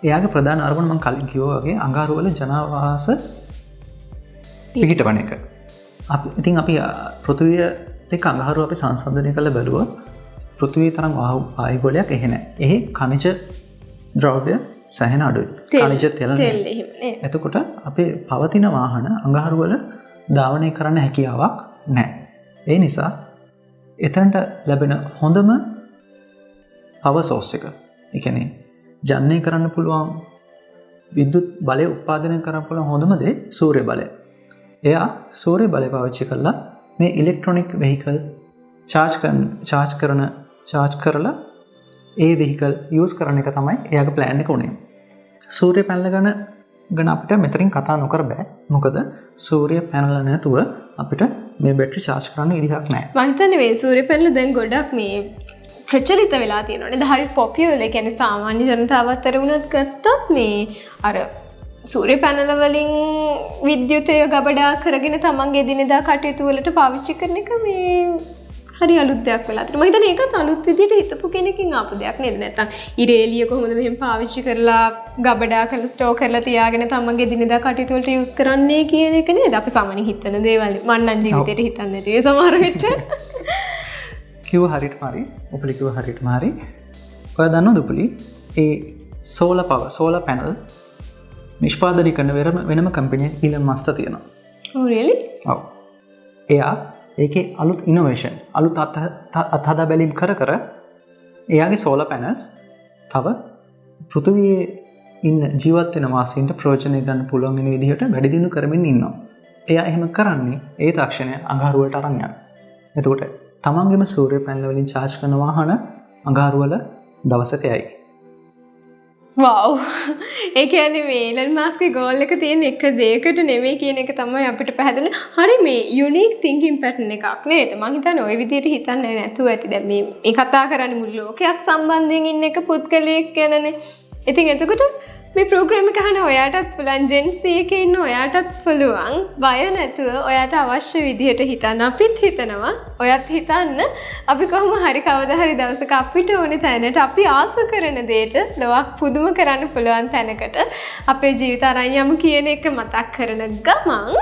එයාගේ ප්‍රධාන අරමුණ මම කලින් කිව්වා වගේ අඟහරු වල ජනාවාස පිහිටවන එක. ඉතින් අපි පෘථිවිය එක්ක අඟහරු අපි සංසන්දනය කරලා බැලුවොත් පෘථිවිය තරම් වායුගෝලයක් එහෙ නැහැ. එහි khනිජ ද්‍රව්‍ය සැහෙන අඩුයි. khනිජ තෙල් නැහැ. එතකොට අපේ පවතින වාහන අඟහරු වල ධාවනය කරන්න හැකියාවක් නැහැ. ඒ නිසා එතනට ලැබෙන හොඳම පවර් සෝස් එක. ඒ කියන්නේ ජනනය කරන්න පුළුවන් විද්‍යුත් බලය උත්පාදනය කරන්න පුළුවන් හොඳම දේ සූර්ය බලය. එයා සූර්ය බලය පාවිච්චි කරලා මේ ඉලෙක්ට්‍රොනික වෙහිකල් චාර්ජ් කරලා ඒ වෙහිකල් යූස් කරන එක තමයි එයාගේ ප්ලෑන් එක උනේ. සූර්ය පැනල ගැන අපිට මෙතනින් කතා නොකර බෑ. මොකද සූර්ය පැනල නැතුව අපිට මේ බැටරි චාර්ජ් කරන්න ඉඩක් නැහැ. මම හිතන්නේ මේ සූර්ය පැනල දැන් ගොඩක් මේ ප්‍රචලිත වෙලා තියෙනවා නේද? හරි පොපියුලර්. ඒ කියන්නේ සාමාන්‍ය ජනතාව අතර වුණත් ගත්තත් මේ අර සූර්ය පැනල වලින් විද්‍යුතය ගබඩා කරගෙන තමන්ගේ එදිනෙදා කටයුතු වලට පාවිච්චි කරන එක මේ හරි අලුත් දෙයක් වෙලා තියෙනවා. මම හිතන්නේ ඒකත් අලුත් විදිහට හිතපු කෙනකින් ආපු දෙයක් නේද? නැත්තම් ඉරේලිය කොහොමද මෙහෙම පාවිච්චි කරලා ගබඩා කරලා ස්ටෝර් කරලා තියාගෙන තමන්ගේ එදිනෙදා කටයුතු වලට යූස් කරන්නේ කියන එක නේද? අපි සාමාන්‍යයෙන් හිතන දේවල් මම නම් ජීවිතේට හිතන්නේ නැති ඒ සමහර වෙච්ච. කිව්ව හරියටම හරි. උපලි කිව්ව හරියටම හරි. ඔයා දන්නවද උපලි? ඒ සෝලර් පැනල් නිෂ්පාදනය කරන වෙනම කම්පැනි ඉලන් මාස්ක් තියෙනවා. Oh really? ඔව්. එයා ඒකේ අලුත් ඉනෝවේෂන් අලුත් අත්හදා බැලීම් කර එයාගේ සෝලර් පැනල්ස් තව පෘථිවියේ ඉන්න ජීවත් වෙන වාසීන්ට ප්‍රයෝජන ගන්න පුළුවන් වෙන විදිහට වැඩි දියුණු කරමින් ඉන්නවා. එයා එහෙම කරන්නේ ඒ තාක්ෂණය අඟහරු වලට අරන් යනවා. එතකොට තමන්ගේම සූර්ය පැනල් වලින් චාර්ජ් කරන වාහන අඟහරු වල දවසක යයි. වව්. ඒ කියන්නේ මේ ඉලන් මාස්ක්ගේ ගෝල් එක තියෙන එක දෙයකට නෙමෙයි කියන එක තමයි අපිට පැහැදිලි. හරි මේ යුනික් තින්කින් පැටර්න් එකක් නේද? මම හිතන්නේ ওই විදිහට හිතන්නේ නැතුව ඇති. දැන් මේ කතා කරන්නේ මුළු ලෝකයක් සම්බන්ධයෙන් ඉන්න එක පුද්ගලයෙක් ගැනනේ. ඉතින් එතකොට මේ ප්‍රෝග්‍රෑම් එක අහන ඔයාටත් පුළුවන් ජෙන් සී එකේ ඉන්න ඔයාටත් පුළුවන් බය නැතුව ඔයාට අවශ්‍ය විදිහට හිතන්න. අපිත් හිතනවා. ඔයත් හිතන්න. අපි කොහොම හරි කවදා හරි දවසක අපිට ඕනේ තැනට අපි ආස කරන දෙයට ලොවක් පුදුම කරන්න පුළුවන් තැනකට අපේ ජීවිත අරන් යමු කියන එක මතක් කරන ගමන්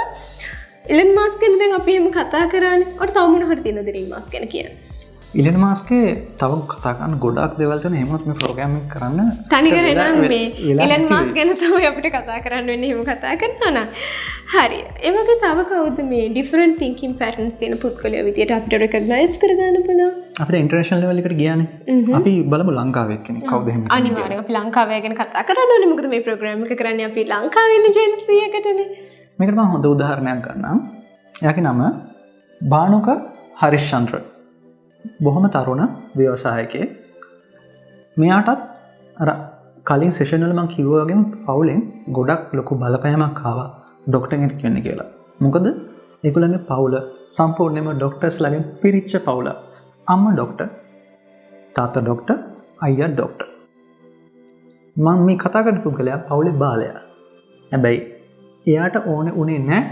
ඉලන් මාස්ක් ගැන දැන් අපි එහෙම කතා කරානේ. ඔයාට තව මොන හරි තියෙනවද ඉලන් මාස්ක් ගැන කියන්න? ඉලන් මාස්ක්ගේ තව කතා කරන්න ගොඩක් දේවල් තියෙනවා. එහෙමත් මේ ප්‍රෝග්‍රෑම් එක කරන්න තනිකර නම් මේ ඉලන් මාස්ක් ගැන තමයි අපිට කතා කරන්න වෙන්නේ. එහෙම කතා කරනවා නම් හරි. ඒ වගේ තව කවුද මේ ඩිෆරන්ට් තින්කින් පැටර්න්ස් තියෙන පුද්ගලයෝ විදියට අපිට රෙකග්නයිස් කරගන්න පුළුවන්? අපිට ඉන්ටර්නැෂනල් ලෙවල් එකට ගියානේ. අපි බලමු ලංකාවේ කෙනෙක් කවුද එහෙම. අනිවාර්යයෙන් අපි ලංකාවේ ගැන කතා කරන්න ඕනේ. මොකද මේ ප්‍රෝග්‍රෑම් එක කරන්නේ අපි ලංකාවේ ඉන්න ජෙන්සි එකටනේ. මේකට මම හොඳ උදාහරණයක් ගන්නම්. එයාගේ නම බානුක හරිශ්චන්ද්‍ර. බොහොම තරුණ ව්‍යවසායකයෙක්. මෙයාටත් අර කලින් සෙෂන් වල මම කිව්වා වගේම පවුලෙන් ගොඩක් ලොකු බලපෑමක් ආවා ડોක්ටර් කෙනෙක් වෙන්න කියලා. මොකද ඒගොල්ලන්ගේ පවුල සම්පූර්ණයෙන්ම ડોක්ටර්ස්ලාගෙන් පිරිච්ච පවුල. අම්මා ડોක්ටර්, තාත්තා ડોක්ටර්, අයියා ડોක්ටර්. මම මේ කතා කරපු පුද්ගලයා පවුලේ බාලයා. හැබැයි එයාට ඕනේ උනේ නැහැ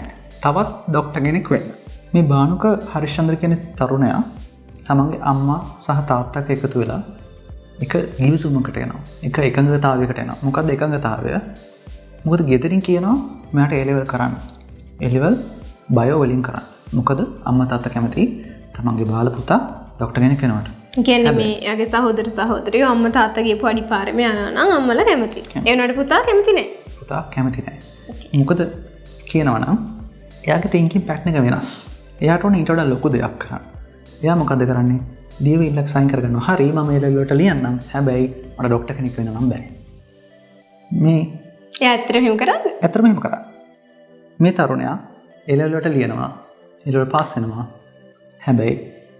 තවත් ડોක්ටර් කෙනෙක් වෙන්න. මේ බානුක හරිශ්චන්ද්‍ර කියන තරුණයා තමන්ගේ අම්මා සහ තාත්තක් එකතු වෙලා එක ගිවිසුමකට එනවා. එක එකඟතාවයකට එනවා. මොකක්ද එකඟතාවය? මොකද ගෙදරින් කියනවා මෙයාට A level කරන්න. A level බයෝ වලින් කරන්න. මොකද අම්මා තාත්තා කැමති තමන්ගේ බාල පුතා ડોක්ටර් කෙනෙක් වෙනවට. කියන්නේ මේ එයාගේ සහෝදර සහෝදරියෝ අම්මා තාත්තා ගිහපු අඩි පාරෙම යනවා නම් අම්මලා කැමති. ඒ වුණාට පුතා කැමති නැහැ. පුතා කැමති නැහැ. මොකද කියනවා නම් එයාගේ thinking pattern එක වෙනස්. එයාට ඕනේ ඊට වඩා ලොකු දෙයක් කරන්න. එයා මොකද කරන්නේ? දියවිල්ලක් සයින් කරගන්නවා. හරි මම LL වලට ලියන්නම්. හැබැයි මට ડોක්ටර් කෙනෙක් වෙන්න නම් බෑ. මේ එයා ඇත්තටම එහෙම කරාද? ඇත්තටම එහෙම කරා. මේ තරුණයා LL වලට ලියනවා. LL පාස් වෙනවා. හැබැයි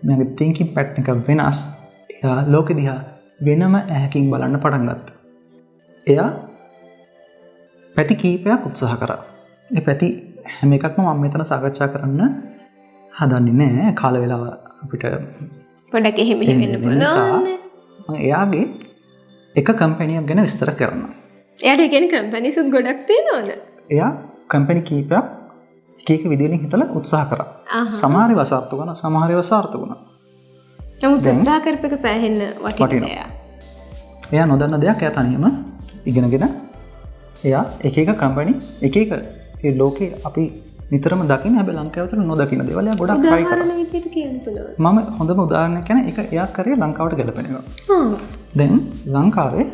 මගේ thinking pattern එක වෙනස්. එයා ලෝකෙ දිහා වෙනම ඇහැකින් බලන්න පටන් ගත්තා. එයා පැති කීපයක් උත්සාහ කරා. ඒ පැති හැම එකක්ම මම මෙතන සාකච්ඡා කරන්න හදන්නේ නැහැ. කාල වේලාව අපිට පොඩ්ඩක් එහෙම වෙන්න පුළුවන්. මම එයාගේ එක කම්පැනියක් ගැන විස්තර කරනවා. එයාට කියන්නේ කම්පැනිස් උත් ගොඩක් තියෙනවද? එයා කම්පැනි කීපයක් එක විදිහකින් හිතලා උත්සාහ කරා. සමහර ඒවා සාර්ථක වුණා, සමහර ඒවා සාර්ථක වුණා. නමුත් උත්සාහ කරපේක සෑහෙන්න වටිනවා. එයා නොදන්න දෙයක් එයා තනියම ඉගෙනගෙන එයා එක එක කම්පැනි එක එක ඒ ලෝකේ අපි නිතරම දකින්න හැබැයි ලංකාව විතර නොදකින්න දේවල් එයා ගොඩක් try කරා. උදාහරණ විදිහට කියන්න පුළුවන්. මම හොඳම උදාහරණයක් කියන එක එයා කරේ ලංකාවට ගැලපෙන එක. දැන් ලංකාවේ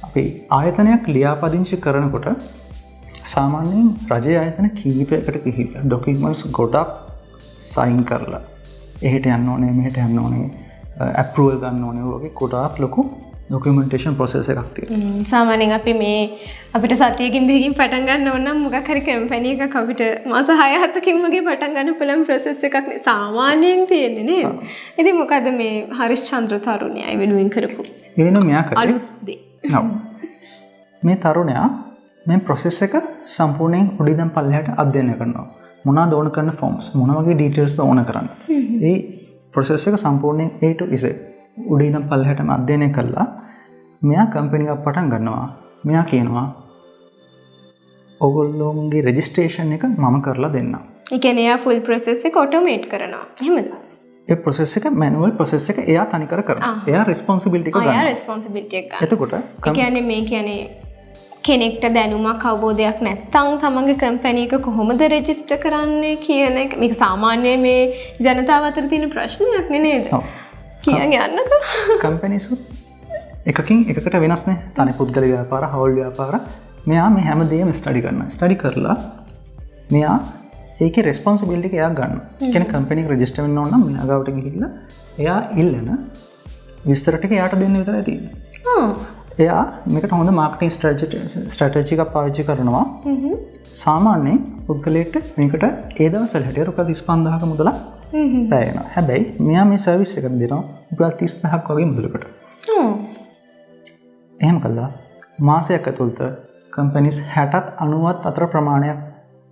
අපි ආයතනයක් ලියාපදිංචි කරනකොට සාමාන්‍යයෙන් රජයේ ආයතන කීපයකට ගිහිල්ලා ඩොකියුමන්ට්ස් ගොඩක් සයින් කරලා එහෙට යන්න ඕනේ මෙහෙට යන්න ඕනේ අප්‍රූවල් ගන්න ඕනේ වගේ ගොඩාක් ලොකු ඩොකියුමන්ටේෂන් ප්‍රොසෙස් එකක් තියෙනවා. සාමාන්‍යයෙන් අපි මේ අපිට සතියකින් දෙකකින් පටන් ගන්න ඕන නම් මොකක් හරි කම්පැනි එකක් අපිට මාස 6-7කින් වගේ පටන් ගන්න පුළුවන් ප්‍රොසෙස් එකක් නේ සාමාන්‍යයෙන් තියෙන්නේ නේද? ඉතින් මොකද මේ හරිශ්චන්ද්‍ර තරුණයා වෙනුවෙන් කරපු ඒ වෙනුව මෙයා කරේ අලුත් දේ. ඔව්. මේ තරුණයා මේ ප්‍රොසෙස් එක සම්පූර්ණයෙන් උඩින් පල්ලෙහාට අධ්‍යයනය කරනවා. මොනවාද ඕන කරන ෆෝම්ස් මොන වගේ ඩීටේල්ස් ඕන කරන්නේ. ඒ ප්‍රොසෙස් එක සම්පූර්ණයෙන් A to Z උඩින් පල්ලෙහාටම අධ්‍යයනය කළා. මෙයා කම්පැනි එකක් පටන් ගන්නවා. මෙයා කියනවා ඔයගොල්ලෝගේ රෙජිස්ට්‍රේෂන් එක මම කරලා දෙන්නම්. ඒ කියන්නේ එයා ෆුල් ප්‍රොසෙස් එක ඔටෝමේට් කරනවා. එහෙමද? ඒ ප්‍රොසෙස් එක මැනුවල් ප්‍රොසෙස් එක එයා තනිකර කරනවා. එයා රෙස්පොන්සිබිලිටි එක ගන්නවා. එයා රෙස්පොන්සිබිලිටි එක ගන්නවා. එතකොට ඒ කියන්නේ මේ කියන්නේ කෙනෙක්ට දැනුමක් අවබෝධයක් නැත්නම් තමන්ගේ කම්පැනි එක කොහොමද රෙජිස්ටර් කරන්නේ කියන එක මේක සාමාන්‍ය මේ ජනතාව අතර තියෙන ප්‍රශ්නයක් නේද? කියන්න යන්නකෝ. කම්පැනිස් එකකින් එකකට වෙනස් නේ. තනි පුද්ගල ව්‍යාපාර, හවුල් ව්‍යාපාර. මෙයා මේ හැමදේම ස්ටඩි කරනවා. ස්ටඩි කරලා මෙයා ඒකේ රෙස්පොන්සිබිලිටි එක එයා ගන්නවා. කියන්නේ කම්පැනි එක රෙජිස්ටර් වෙන්න ඕන නම් මෙයා ගාවට ගිහිල්ලා එයා ඉල්ලන විස්තර ටික එයාට දෙන්න විතරයි තියෙන්නේ. එයා මේකට හොඳ මාකටිං ස්ට්‍රැටජි එකක් පාවිච්චි කරනවා. සාමාන්‍යයෙන් පුද්ගලයෙක්ට මේකට ඒ දවස්වල හැටියට රුපියල් 35000ක මුදලක් වැය වෙනවා. හැබැයි මෙයා මේ සර්විස් එක දෙනවා රුපියල් 30000ක් වගේ මුදලකට. එහෙම කළා මාසයක් ඇතුළත කම්පැනිස් 60ත් 90ත් අතර ප්‍රමාණයක්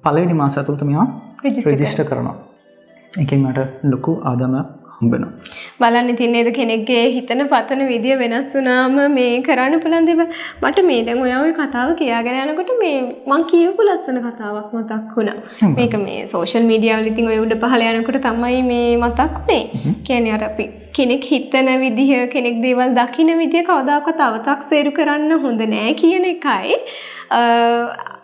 පළවෙනි මාසය ඇතුළත මෙයා රෙජිස්ටර් කරනවා. ඒකෙන් මට ලොකු ආදායමක් හම්බ වෙනවා. බලන්න ඉතින් නේද කෙනෙක්ගේ හිතන පතන විදිය වෙනස් වුණාම මේ කරන්න පුළුවන් දේවල් මට මේ දැන් ඔයා ওই කතාව කියාගෙන යනකොට මේ මං කියපු ලස්සන කතාවක් මතක් වුණා. මේක මේ සෝෂල් මීඩියා වල ඉතින් ඔය උඩ පහළ යනකොට තමයි මේ මතක් වුනේ. කියන්නේ අර අපි කෙනෙක් හිතන විදිහ කෙනෙක් දේවල් දකින විදිහ කවදාකවත් අව탁සේරු කරන්න හොඳ නෑ කියන එකයි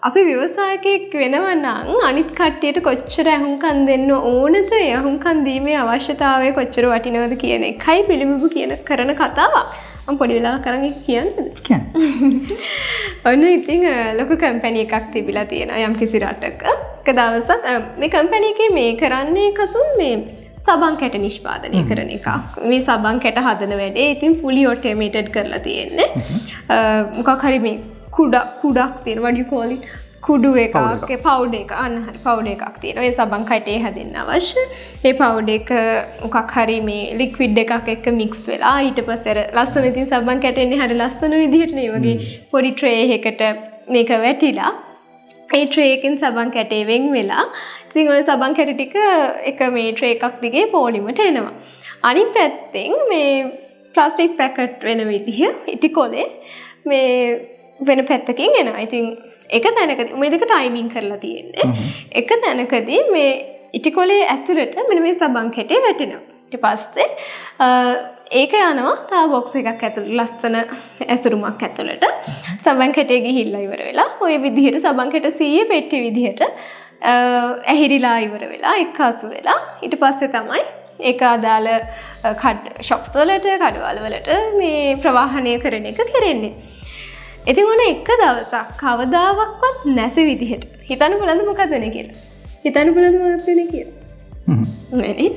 අපි ව්‍යවසායකයෙක් වෙනවා නම් අනිත් කට්ටියට කොච්චර අහුම්කම් දෙන්න ඕනද ඒ අහුම්කම් දීමේ අවශ්‍යතාවය කොච්චර වටිනවද කියන එකයි පිළිඹු කියන කරන කතාවක්. මම පොඩි වෙලාවක් අරන් ඒක කියන්නද? ඔන්න ඉතින් ලොකු කම්පැනි එකක් තිබිලා තියෙනවා යම් කිසි රටක. එක දවසක් මේ කම්පැනි එකේ මේ කරන්නේ කසුන් මේ සබන් කැට නිෂ්පාදනය කරන එකක්. මේ සබන් කැට හදන වැඩේ ඉතින් fully automated කරලා තියෙන්නේ. මොකක් හරි මේ කුඩක් තියෙන what do you call it කුඩු එකක් පවුඩර් එක අන්න හරි පවුඩර් එකක් තියෙනවා. ඒ සබන් කැටේ හැදෙන්න අවශ්‍ය. ඒ පවුඩර් එක මොකක් හරි මේ ලික්විඩ් එකක් එක්ක මික්ස් වෙලා ඊට පස්සේ අර ලස්සන ඉතින් සබන් කැටෙන්නේ හරි ලස්සන විදිහට නේ වගේ පොඩි ට්‍රේ එකකට මේක වැටිලා ඒ ට්‍රේ එකෙන් සබන් කැටේ වෙන් වෙලා ඉතින් ওই සබන් කැට ටික එක මේ ට්‍රේ එකක් දිගේ පොලිමට එනවා. අනිත් පැත්තෙන් මේ ප්ලාස්ටික් පැකට් වෙන විදිහ ඉටිකොලේ මේ වෙන පැත්තකින් එනවා. ඉතින් එක තැනකදී මේ දෙක ටයිමින් කරලා තියෙන්නේ. එක තැනකදී මේ ඉටිකොලේ ඇතුළට මෙන්න මේ සබන් කැටේ වැටෙනවා. ඊට පස්සේ ඒක යනවා තව බොක්ස් එකක් ඇතුළට ලස්සන ඇසුරුමක් ඇතුළට. සබන් කැටේ ගිහිල්ලා ඉවර වෙලා ওই විදිහට සබන් කැට 100 පෙට්ටි විදිහට ඇහිරිලා ඉවර වෙලා එක්කාසු වෙලා ඊට පස්සේ තමයි ඒක අදාළ ෂොප්ස් වලට කඩවල වලට මේ ප්‍රවාහනය කරන එක කරන්නේ. ඉතින් ඔන්න එක දවසක් කවදාවත් නැති විදිහට හිතන්න බලන්න මොකද වෙන්නේ කියලා. හිතන්න බලන්න මොකද වෙන්නේ කියලා. නේ.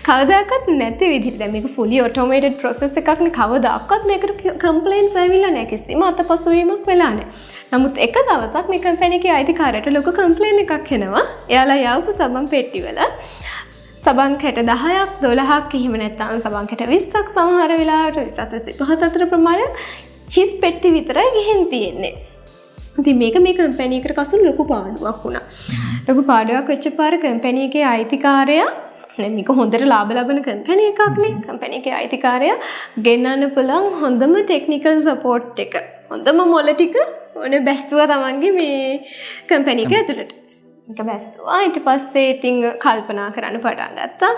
කවදාකවත් නැති විදිහට දැන් මේක fully automated process එකක් නේ. කවදාකවත් මේකට complaints ඇවිල්ලා නැහැ. කිසිම අතපසුවීමක් වෙලා නැහැ. නමුත් එක දවසක් මේ කම්පැනි එකේ අයිතිකාරයට ලොකු කම්ප්ලේන් එකක් එනවා. එයාලා යවපු සබන් පෙට්ටිවල සබන් කැට 10ක් 12ක් එහෙම නැත්නම් සබන් කැට 20ක් සමහර වෙලාවට 27 25 අතර ප්‍රමාණයක් හිස් පෙට්ටි විතරයි ගිහින් තියෙන්නේ. ඉතින් මේක මේ කම්පැනි එකට කසුන් ලොකු පාඩුවක් වුණා. ලොකු පාඩුවක් වෙච්ච පාර කම්පැනි එකේ අයිතිකාරයා මේක හොඳට ලාභ ලබන කම්පැනි එකක් නේ. කම්පැනි එකේ අයිතිකාරයා ගෙන්නන්න පුළුවන් හොඳම ටෙක්නිකල් සපෝට් එක. හොඳම මොළ ටික ඕනේ බැස්සුවා තමන්ගේ මේ කම්පැනි එක ඇතුළට. ඒක බැස්සුවා ඊට පස්සේ ඉතින් කල්පනා කරන්න පටන් ගත්තා.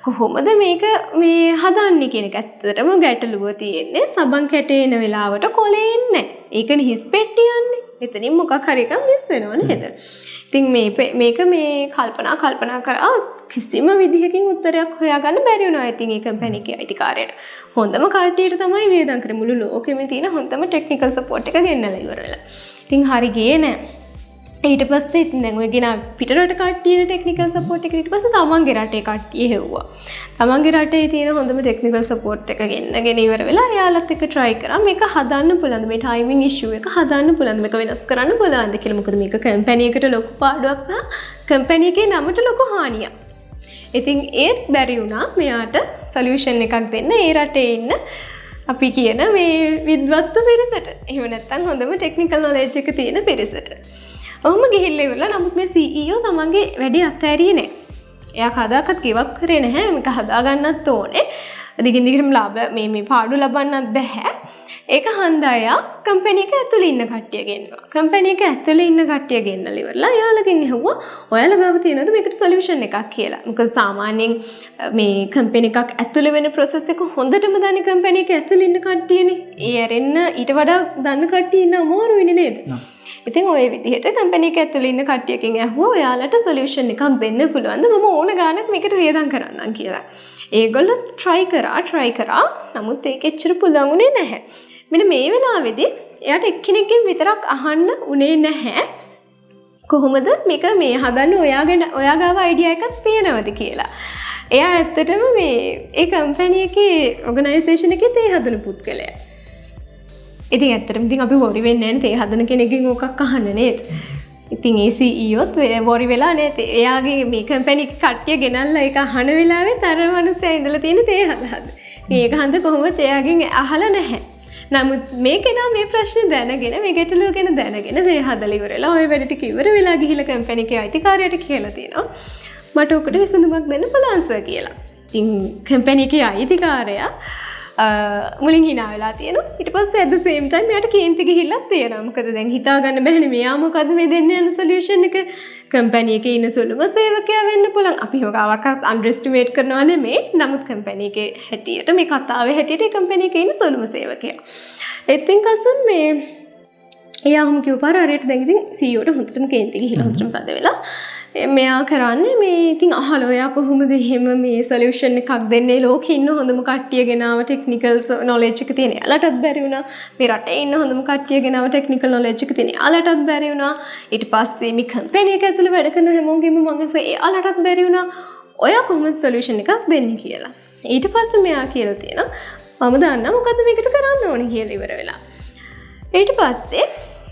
කොහොමද මේක මේ හදන්නේ කියන එක ඇත්තටම ගැටලුව තියෙන්නේ. සබන් කැටේ එන වෙලාවට කොලේ එන්නේ නැහැ. ඒකනේ හිස් පෙට්ටිය යන්නේ. එතනින් මොකක් හරි එකක් මිස් වෙනව නේද? ඉතින් මේක මේ කල්පනා කරා කිසිම විදිහකින් උත්තරයක් හොයාගන්න බැරි වුණා. ඉතින් ඒ කම්පැනි එකේ අයිතිකාරයට හොඳම කල්ටියට තමයි වේදම් කරේ. මුළු ලෝකෙම තියෙන හොඳම ටෙක්නිකල් සපෝට් එක ගෙන්නලා ඉවර වෙලා. ඉතින් හරි ගියේ නෑ. ඊට පස්සේ ඉතින් දැන් ඔය ගෙන පිටරට කට්ටියන ටෙක්නිකල් සපෝට් එක ඊට පස්සේ තමන්ගේ රටේ කට්ටිය හෙව්වා. තමන්ගේ රටේ තියෙන හොඳම ටෙක්නිකල් සපෝට් එක ගෙන්නගෙන ඉවර වෙලා එයාලත් එක්ක try කරා මේක හදන්න පුළුවන්ද මේ ටයිමින් ඉෂුව එක හදන්න පුළුවන්ද මේක වෙනස් කරන්න පුළුවන්ද කියලා. මොකද මේක කම්පැනි එකට ලොකු පාඩුවක් සහ කම්පැනි එකේ නමට ලොකු හානියක්. ඉතින් ඒත් බැරි වුණා මෙයාට සොලියුෂන් එකක් දෙන්න ඒ රටේ ඉන්න අපි කියන මේ විද්වත්තු පිරිසට. එහෙම නැත්නම් හොඳම ටෙක්නිකල් නොලෙජ් එක තියෙන පිරිසට. ඔහොම ගිහිල්ලා ඉවරලා නමුත් මේ CEO තමන්ගේ වැඩේ අත්හැරියේ නැහැ. එයා කවදාකවත් give up කරේ නැහැ. මේක හදා ගන්නත් ඕනේ. දිගින් දිගටම ලාභ මේ පාඩු ලබන්නත් බෑ. ඒක හන්දා එයා කම්පැනි එක ඇතුලේ ඉන්න කට්ටිය ගෙන්නවා. කම්පැනි එක ඇතුලේ ඉන්න කට්ටිය ගෙන්නලා ඉවරලා එයාලගෙන් ඇහුවා ඔයාලා ගාව තියෙනවද මේකට සොලියුෂන් එකක් කියලා. මොකද සාමාන්‍යයෙන් මේ කම්පැනි එකක් ඇතුලේ වෙන process එක හොඳටම දන්නේ කම්පැනි එක ඇතුලේ ඉන්න කට්ටියනේ. ඒ ඇරෙන්න ඊට වඩා දන්න කට්ටිය ඉන්න අමාරුයිනේ නේද? ඉතින් ওই විදිහට කම්පැනි එක ඇතුලේ ඉන්න කට්ටියකින් ඇහුවා ඔයාලට සොලියුෂන් එකක් දෙන්න පුළුවන්ද? මම ඕන ගානක් මේකට වියදම් කරන්නම් කියලා. ඒගොල්ලෝ try කරා. නමුත් ඒක එච්චර පුළුවන් උනේ නැහැ. මෙන්න මේ වෙලාවේදී එයාට එක්කෙනෙක්ගෙන් විතරක් අහන්න උනේ නැහැ. කොහොමද මේක මේ හදන්න ඔයා ගාව අයිඩියා එකක් තියෙනවද කියලා. එයා ඇත්තටම මේ ඒ කම්පැනි එකේ ඕගනයිසේෂන් එකේ තේ හදන පුද්ගලයා. ඉතින් ඇත්තටම ඉතින් අපි වොරි වෙන්නේ නැහැ තේ හදන කෙනෙක්ගෙන් ඕකක් අහන්න නේද? ඉතින් ඒ CEOත් වොරි වෙලා නේද? එයාගේ මේ කම්පැනි කට්ටිය ගෙනල්ලා ඒක අහන වෙලාවෙත් අර මනුස්සයා ඉඳලා තියෙන තේ හදහද. මේක හන්ද කොහොමද එයාගෙන් අහලා නැහැ. නමුත් මේ කෙනා මේ ප්‍රශ්නේ දැනගෙන මේ ගැටලුව ගැන දැනගෙන තේ හදලා ඉවරලා ওই වැඩ ටික ඉවර වෙලා ගිහිල්ලා කම්පැනි එකේ අයිතිකාරයට කියලා තියෙනවා. මට ඔකට විසඳුමක් දෙන්න බලන්න සර් කියලා. ඉතින් කම්පැනි එකේ අයිතිකාරයා මුලින් hina වෙලා තියෙනවා. ඊට පස්සේ at the same time මෙයාට කේන්ති ගිහිල්ලා තියෙනවා. මොකද දැන් හිතා ගන්න බැහැනේ මෙයා මොකද මේ දෙන්න යන සොලියුෂන් එක. කම්පැනි එකේ ඉන්න සුළුම සේවකයා වෙන්න පුළුවන්. අපි හොගාවක් අන්ඩර්ස්ටිමේට් කරනවා නෙමෙයි. නමුත් කම්පැනි එකේ හැටියට මේ කතාවේ හැටියට කම්පැනි එකේ ඉන්න සුළුම සේවකයා. ඉතින් කසුන් මේ එයාම කිව්පාර හරියට දැන් ඉතින් CEO ට හොඳටම කේන්ති ගිහිල්ලා හොඳටම පද වෙලා මෙයා කරන්නේ මේ ඉතින් අහලා ඔයා කොහොමද එහෙම මේ සොලියුෂන් එකක් දෙන්නේ ලෝකේ ඉන්න හොඳම කට්ටිය ගෙනාව ටෙක්නිකල් නොලෙජ් එක තියෙන. යාලටත් බැරි වුණා. මේ රටේ ඉන්න හොඳම කට්ටිය ගෙනාව ටෙක්නිකල් නොලෙජ් එක තියෙන. යාලටත් බැරි වුණා. ඊට පස්සේ මේ කම්පැනි එක ඇතුළේ වැඩ කරන හැමෝගෙම මම යාලටත් බැරි වුණා. ඔයා කොහොමද සොලියුෂන් එකක් දෙන්නේ කියලා. ඊට පස්සේ මෙයා කියලා තියෙනවා මම දන්නා මොකද්ද මේකට කරන්න ඕනේ කියලා ඉවර වෙලා. ඊට පස්සේ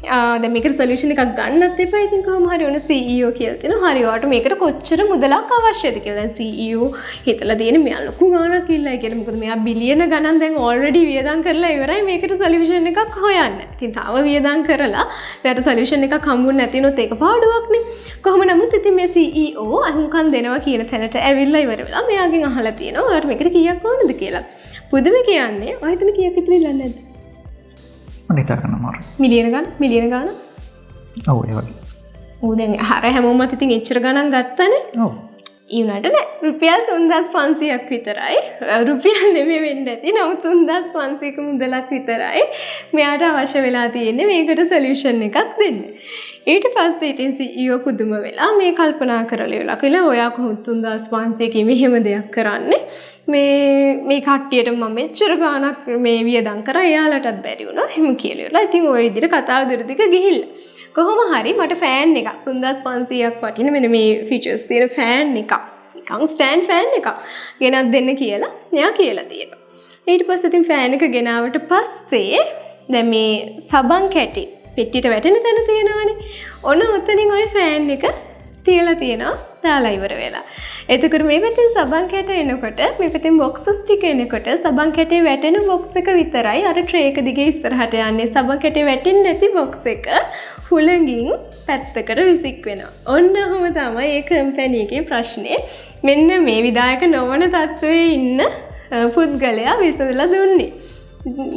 දැන් මේකට සොලියුෂන් එකක් ගන්නත් එපා. ඉතින් කොහොම හරි ඔන්න CEO කියලා තියෙනවා. හරි ඔයාට මේකට කොච්චර මුදලක් අවශ්‍යද කියලා. දැන් CEO හිතලා තියෙන මෙයා ලොකු ගාණක් ඉල්ලයි කියලා. මොකද මෙයා බිලියන ගණන් දැන් ඔල්රෙඩි වියදම් කරලා ඉවරයි මේකට සොලියුෂන් එකක් හොයන්න. ඉතින් තව වියදම් කරලා මෙයාට සොලියුෂන් එකක් හම්බුනේ නැතිනොත් ඒක පාඩුවක්නේ. කොහොම නමුත් ඉතින් මේ CEO අහුම්කම් දෙනවා කියන තැනට ඇවිල්ලා ඉවර වෙලා මෙයාගෙන් අහලා තියෙනවා ඔයාට මේකට කීයක් ඕනද කියලා. පුදුම කියන්නේ ඔය හිතන කීයක් විතර ඉල්ලන්නේ නැද්ද? හිතා ගන්න අමාරුයි. මිලියන ගාන? ඔව් ඒ වගේ. ඌ දැන් හර හැමෝමත් ඉතින් එච්චර ගණන් ගත්තනේ. ඔව්. ඊුණාට නෑ. රුපියල් 3500ක් විතරයි. රුපියල් නෙමෙයි වෙන්න ඇති. නමුත් 3500ක මුදලක් විතරයි. මෙයාට අවශ්‍ය වෙලා තියෙන්නේ මේකට සොලියුෂන් එකක් දෙන්න. ඊට පස්සේ ඉතින් CEO පුදුම වෙලා මේ කල්පනා කරලා ඉවලා කියලා ඔයා කොහොමද 3500කින් මෙහෙම දෙයක් කරන්නේ? මේ කට්ටියට මම මෙච්චර ගාණක් මේ වියදම් කරා එයාලටත් බැරි වුණා. එහෙම කියලා ඉවරලා ඉතින් ওই විදිහට කතාව දුරදිග ගිහිල්ලා. කොහොම හරි මට ෆෑන් එකක් 3500ක් වටින මෙන්න මේ ෆීචර්ස් තියෙන ෆෑන් එකක් නිකන් ස්ටෑන්ඩ් ෆෑන් එකක් ගෙනත් දෙන්න කියලා එයා කියලා තියෙනවා. ඊට පස්සේ ඉතින් ෆෑන් එක ගෙනාවට පස්සේ දැන් මේ සබන් කැටි පෙට්ටියට වැටෙන තැන තියෙනවනේ. ඔන්න ඔතනින් ওই ෆෑන් එක තියලා තියෙනවා. දාලා ඉවර වෙලා. එතකොට මේ පැත්තෙන් සබන් කැට එනකොට මේ පැත්තෙන් බොක්සස් ටික එනකොට සබන් කැටේ වැටෙන බොක්ස් එක විතරයි අර ට්‍රේ එක දිගේ ඉස්සරහට යන්නේ. සබන් කැටේ වැටෙන්නේ නැති බොක්ස් එක හුලඟින් පැත්තකට විසික් වෙනවා. ඔන්න ඔහොම තමයි මේ කම්පැනි එකේ ප්‍රශ්නේ. මෙන්න මේ විදායක නොවන තත්වයේ ඉන්න පුද්ගලයා විසඳලා දුන්නේ.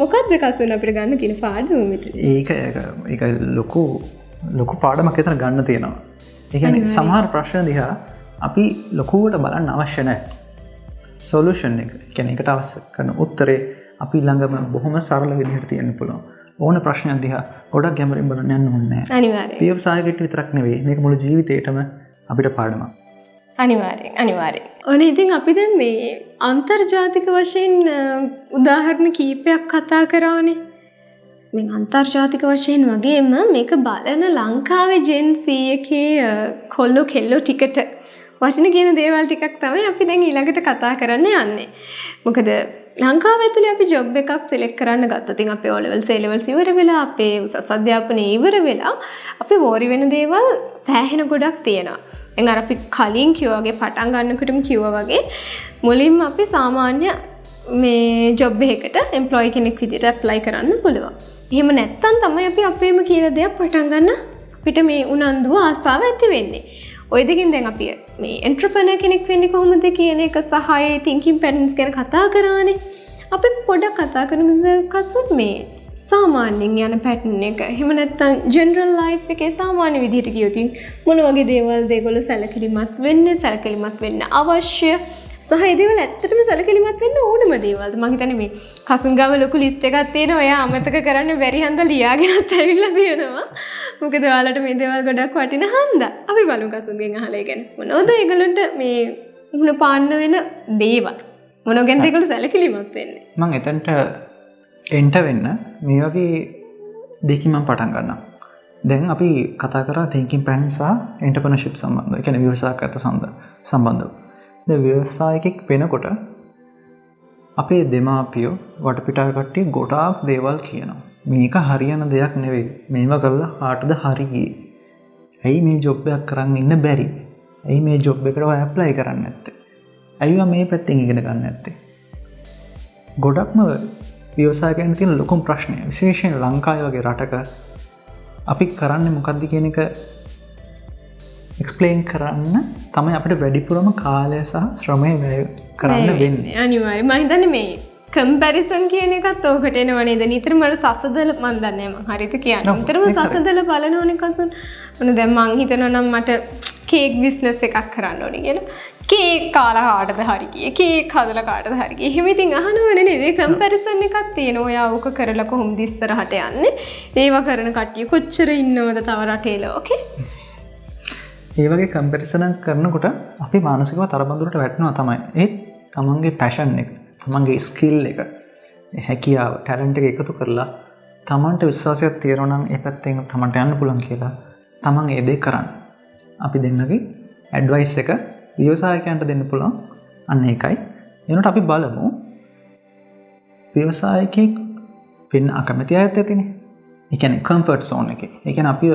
මොකක්ද කසුන් අපිට ගන්න තියෙන පාඩම මෙතන? ඒක ලොකු පාඩමක් විතර ගන්න තියෙනවා. ඒ කියන්නේ සමහර ප්‍රශ්න දිහා අපි ලොකුවට බලන්න අවශ්‍ය නැහැ. සොලියුෂන් එක කියන්නේ ඒකට අවශ්‍ය කරන උත්තරේ අපි ළඟම බොහොම සරල විදිහට තියෙන්න පුළුවන්. ඕන ප්‍රශ්නයක් දිහා ගොඩක් ගැඹුරින් බලන්න යන්න ඕනේ නැහැ. අනිවාර්යයෙන්. ව්‍යවසායකට විතරක් නෙවෙයි මේක මුළු ජීවිතේටම අපිට පාඩමක්. අනිවාර්යෙන්. ඔනේ ඉතින් අපි දැන් මේ අන්තර්ජාතික වශයෙන් උදාහරණ කීපයක් කතා කරානේ. මේ අන්තර්ජාතික වශයෙන් වගේම මේක බලන ලංකාවේ ජෙන් C එකේ කොල්ලෝ කෙල්ලෝ ටිකට වටින කියන දේවල් ටිකක් තමයි අපි දැන් ඊළඟට කතා කරන්න යන්නේ. මොකද ලංකාව ඇතුලේ අපි ජොබ් එකක් සිලෙක්ට් කරන්න ගත්තොත් ඉතින් අපේ O levels A levels ඉවර වෙලා අපේ උසස් අධ්‍යාපනය ඉවර වෙලා අපි වෝරි වෙන දේවල් සෑහෙන ගොඩක් තියෙනවා. දැන් අර අපි කලින් කිව්වා වගේ පටන් ගන්නකොටම කිව්වා වගේ මුලින්ම අපි සාමාන්‍ය මේ ජොබ් එකකට එම්ප්ලොයි කෙනෙක් විදිහට ඇප්ලයි කරන්න පුළුවන්. එහෙම නැත්තම් තමයි අපි අපේම කියන දේක් පටන් ගන්න අපිට මේ උනන්දුව ආසාව ඇති වෙන්නේ. ඔය දෙකින් දැන් අපි මේ එන්ටර්ප්‍රෙනර් කෙනෙක් වෙන්නේ කොහොමද කියන එක සහ thinking patterns ගැන කතා කරානේ. අපි පොඩ්ඩක් කතා කරමුද කසුත් මේ සාමාන්‍යයෙන් යන පැටර්න් එක. එහෙම නැත්නම් ජෙනරල් ලයිෆ් එකේ සාමාන්‍ය විදිහට කියොත් මොන වගේ දේවල්ද ඒගොල්ලෝ සැලකිලිමත් වෙන්න අවශ්‍ය සහ ඒ දේවල් ඇත්තටම සැලකිලිමත් වෙන්න ඕනම දේවල්ද? මම හිතන්නේ මේ කසුන් ගාව ලොකු ලිස්ට් එකක් තියෙනවා. ඔයා අමතක කරන්න බැරි හන්දා ලියාගෙනත් ඇවිල්ලා තියෙනවා. මොකද ඔයාලට මේ දේවල් ගොඩක් වටින හන්දා. අපි බලමු කසුන්ගෙන් අහලා ඉගෙන. මොනවද ඒගොල්ලන්ට මේ මුණ පාන්න වෙන දේවල්? මොනව ගැනද ඒගොල්ලෝ සැලකිලිමත් වෙන්නේ? මම එතනට එන්ට වෙන්න මේ වගේ දෙකකින් මම පටන් ගන්නවා. දැන් අපි කතා කරා thinking pattern සහ entrepreneurship සම්බන්ධව. ඒ කියන්නේ ව්‍යවසායකත්ව සම්බන්ධව. දැන් ව්‍යවසායකෙක් වෙනකොට අපේ දෙමාපියෝ වටපිටාව කට්ටිය ගොඩාක් දේවල් කියනවා. මේක හරියන දෙයක් නෙවෙයි. මේවා කරලා කාටද හරියේ? ඇයි මේ ජොබ් එකක් කරන් ඉන්න බැරි? ඇයි මේ ජොබ් එකට ඔය ඇප්ලයි කරන්නේ නැත්තේ? ඇයිවා මේ පැත්තෙන් ඉගෙන ගන්න නැත්තේ? ගොඩක්ම ව්‍යවසායකයන් තියෙන ලොකුම ප්‍රශ්නය විශේෂයෙන් ලංකාවේ වගේ රටක අපි කරන්නේ මොකද්ද කියන එක එක්ස්ප්ලেইন කරන්න තමයි අපිට වැඩිපුරම කාලය සහ ශ්‍රමය වැය කරන්න වෙන්නේ. අනිවාර්යයෙන්. මම හිතන්නේ මේ කම්පැරිසන් කියන එකත් ඕකට එනවා නේද? නිතරම අර සසදල මන් දන්නේ මම හරියට කියන්නේ. නිතරම සසදල බලනෝනේ කසුන්. මොන දැන් මං හිතනවා නම් මට කේක් බිස්නස් එකක් කරන්න ඕනේ කියලා. කේක් කාලා කාටද හරි ගියේ? කේක් හදලා කාටද හරි ගියේ? එහෙම ඉතින් අහනවනේ නේද? ඒ කම්පැරිසන් එකක් තියෙනවා. ඔයා ඕක කරලා කොහොමද ඉස්සරහට යන්නේ? ඒවා කරන කට්ටිය කොච්චර ඉන්නවද තව රටේල? ඕකේ. ඒ වගේ කම්පැරිසන් කරනකොට අපි මානසිකව තරබඳුරට වැටෙනවා තමයි. ඒත් තමන්ගේ පැෂන් එක, තමන්ගේ ස්කිල් එක, හැකියාව, ටැලන්ට් එක එකතු කරලා තමන්ට විශ්වාසයක් තියෙනවා නම් ඒ පැත්තෙන් තමන්ට යන්න පුළුවන් කියලා තමන් ඒ දේ කරන්න. අපි දෙන්නගේ ඇඩ්වයිස් එක ව්‍යවසායකයන්ට දෙන්න පුළුවන්. අන්න ඒකයි. එනකොට අපි බලමු ව්‍යවසායකෙක් වෙන්න අකමැති අයත් ඇතිනේ. ඒ කියන්නේ කම්ෆර්ට් සෝන් එකේ. ඒ කියන්නේ අපි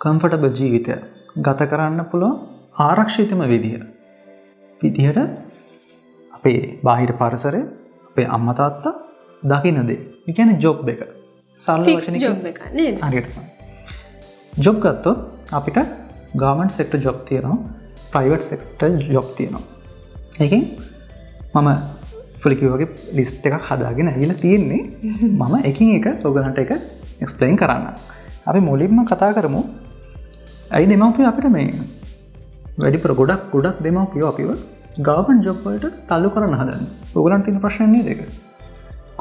කම්ෆර්ටබල් ජීවිතය ගත කරන්න පුළුවන් ආරක්ෂිතම විදිහට අපේ බාහිර පරිසරය, අපේ අම්මා තාත්තා දකින්න දේ. ඒ කියන්නේ ජොබ් එක. සරල වචනකින් ජොබ් එක නේද? හරියට. ජොබ් ගත්තොත් අපිට ගවර්න්මන්ට් සෙක්ටර් ජොබ් තියෙනවා, ප්‍රයිවට් සෙක්ටර් ජොබ් තියෙනවා. ඒකෙන් මම ෆුලිකිය වගේ ලිස්ට් එකක් හදාගෙන ඇවිල්ලා තියෙන්නේ. මම එකින් එක ඔයගලන්ට එක එක්ස්ප්ලেইন කරන්න. අපි මුලින්ම කතා කරමු ඇයි දෙමව්පියෝ අපිට මේ වැඩිපුර ගොඩක් දෙමව්පියෝ අපිව ගවර්න්මන්ට් ජොබ් වලට තල්ලු කරන්න හදන්නේ. ඔයගලන්ට තියෙන ප්‍රශ්නේ නේද ඒක?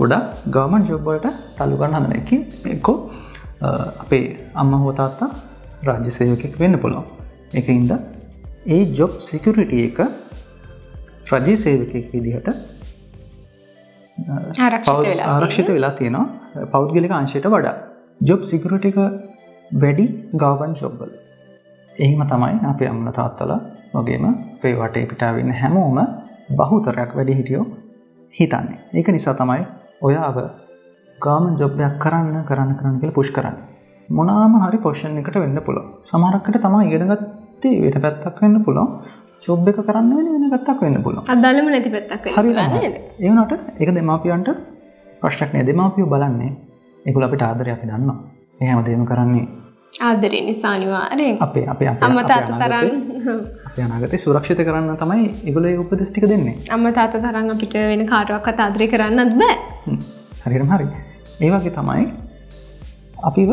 ගොඩක් ගවර්න්මන්ට් ජොබ් වලට තල්ලු කරන්න හදන එකේ එක්කෝ අපේ අම්මා හෝ තාත්තා රාජ්‍ය සේවකයෙක් වෙන්න පුළුවන්. ඒකින්ද ඒ ජොබ් සිකියුරිටි එක රාජ්‍ය සේවකයෙක් විදිහට ආරක්ෂිත වෙලා තියෙනවා පෞද්ගලික අංශයට වඩා. ජොබ් සිකියුරිටි එක වැඩි ගවර්න්මන්ට් ජොබ් වල. එහෙම තමයි අපේ අම්මලා තාත්තලා වගේම අපේ වටේ පිටාවේ ඉන්න හැමෝම බහුතරයක් වැඩිහිටියෝ හිතන්නේ. ඒක නිසා තමයි ඔයාව ගවර්න්මන්ට් ජොබ් එකක් කරන්න කියලා පුෂ් කරන්නේ. මොනවාම හරි පොසිෂන් එකට වෙන්න පුළුවන්. සමහරකට තමයි ඉගෙන ගත්තේ වෙන පැත්තක් වෙන්න පුළුවන්. ජොබ් එක කරන්න වෙන පැත්තක් වෙන්න පුළුවන්. අදාළම නැති පැත්තක් වෙන්න පුළුවන් නේද? ඒ වුණාට ඒක දෙමාපියන්ට ප්‍රශ්නයක් නෑ. දෙමාපියෝ බලන්නේ ඒගොල්ලෝ අපිට ආදරේ අපි දන්නවා. මේ හැමදේම කරන්නේ ආදරේ නිසා අනිවාර්යෙන්. අපේ අම්මා තාත්තා තරම් අපේ අනාගතේ සුරක්ෂිත කරන්න තමයි ඒගොල්ලෝ ඒ උපදෙස් ටික දෙන්නේ. අම්මා තාත්තා තරම් අපිට වෙන කාටවත් ආදරේ කරන්නත් බෑ. හරියටම හරි. ඒ වගේ තමයි අපිව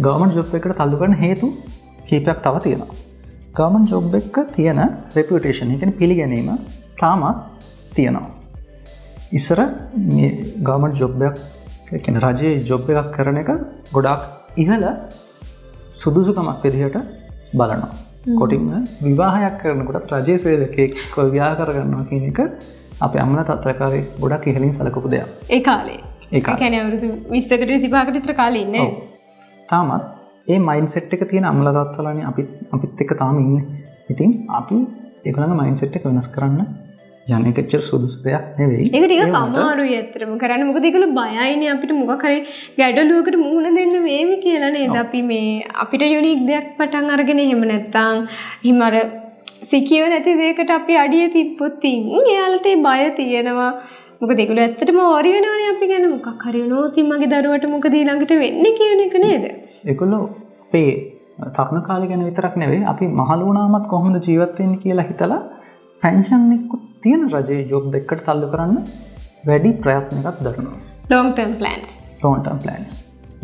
ගවර්න්මන්ට් ජොබ් එකකට තල්ලු කරන හේතු කීපයක් තව තියෙනවා. ගවර්න්මන්ට් ජොබ් එක තියෙන රෙපියුටේෂන්, ඒ කියන්නේ පිළිගැනීම තාමත් තියෙනවා. ඉස්සර මේ ගවර්න්මන්ට් ජොබ් එකක් කියන්නේ රජයේ ජොබ් එකක් කරන එක ගොඩාක් ඉහළ සුදුසුකමක් විදිහට බලනවා. කොටින්ම විවාහයක් කරනකොට රජයේ සේවකයෙක් විවාහ කරගන්නවා කියන එක අපේ අම්මලා තාත්තලාකාරේ ගොඩක් ඉහළින් සැලකපු දෙයක්. ඒ කාලේ. ඒ කියන්නේ අවුරුදු 20කට 25කට විතර කාලේ ඉන්නේ. ඔව්. තාමත් ඒ මයින්ඩ් සෙට් එක තියෙන අම්මලා තාත්තලානේ අපිත් එක්ක තාම ඉන්නේ. ඉතින් අපි ඒගොල්ලන්ගේ මයින්ඩ් සෙට් එක වෙනස් කරන්න යන්නේ කෙච්චර සුදුසු දෙයක් නෙවෙයි. ඒක ටිකක් අමාරුයි ඇත්තටම කරන්න. මොකද ඒගොල්ලෝ බයයිනේ අපිට මොකක් හරි ගැටලුවකට මුහුණ දෙන්න වේවි කියලා නේද? අපි මේ අපිට යුනික් දෙයක් පටන් අරගෙන එහෙම නැත්තම් හිම අර සිකියෝ නැති දෙයකට අපි අඩිය තිබ්බොත් එයාලට ඒ බය තියෙනවා. මොකද ඒගොල්ලෝ ඇත්තටම වරි වෙනවනේ අපි ගැන මොකක් හරි වුණොත් මගේ දරුවට මොකද ඊළඟට වෙන්නේ කියන එක නේද? ඒගොල්ලෝ අපේ තරුණ කාලේ ගැන විතරක් නෙවෙයි අපි මහලු වුණාමත් කොහොමද ජීවත් වෙන්නේ කියලා හිතලා පෙන්ෂන් එකක් තියෙන රජයේ ජොබ් එකකට තල්ලු කරන්න වැඩි ප්‍රයත්නයක් දරනවා. long term plans.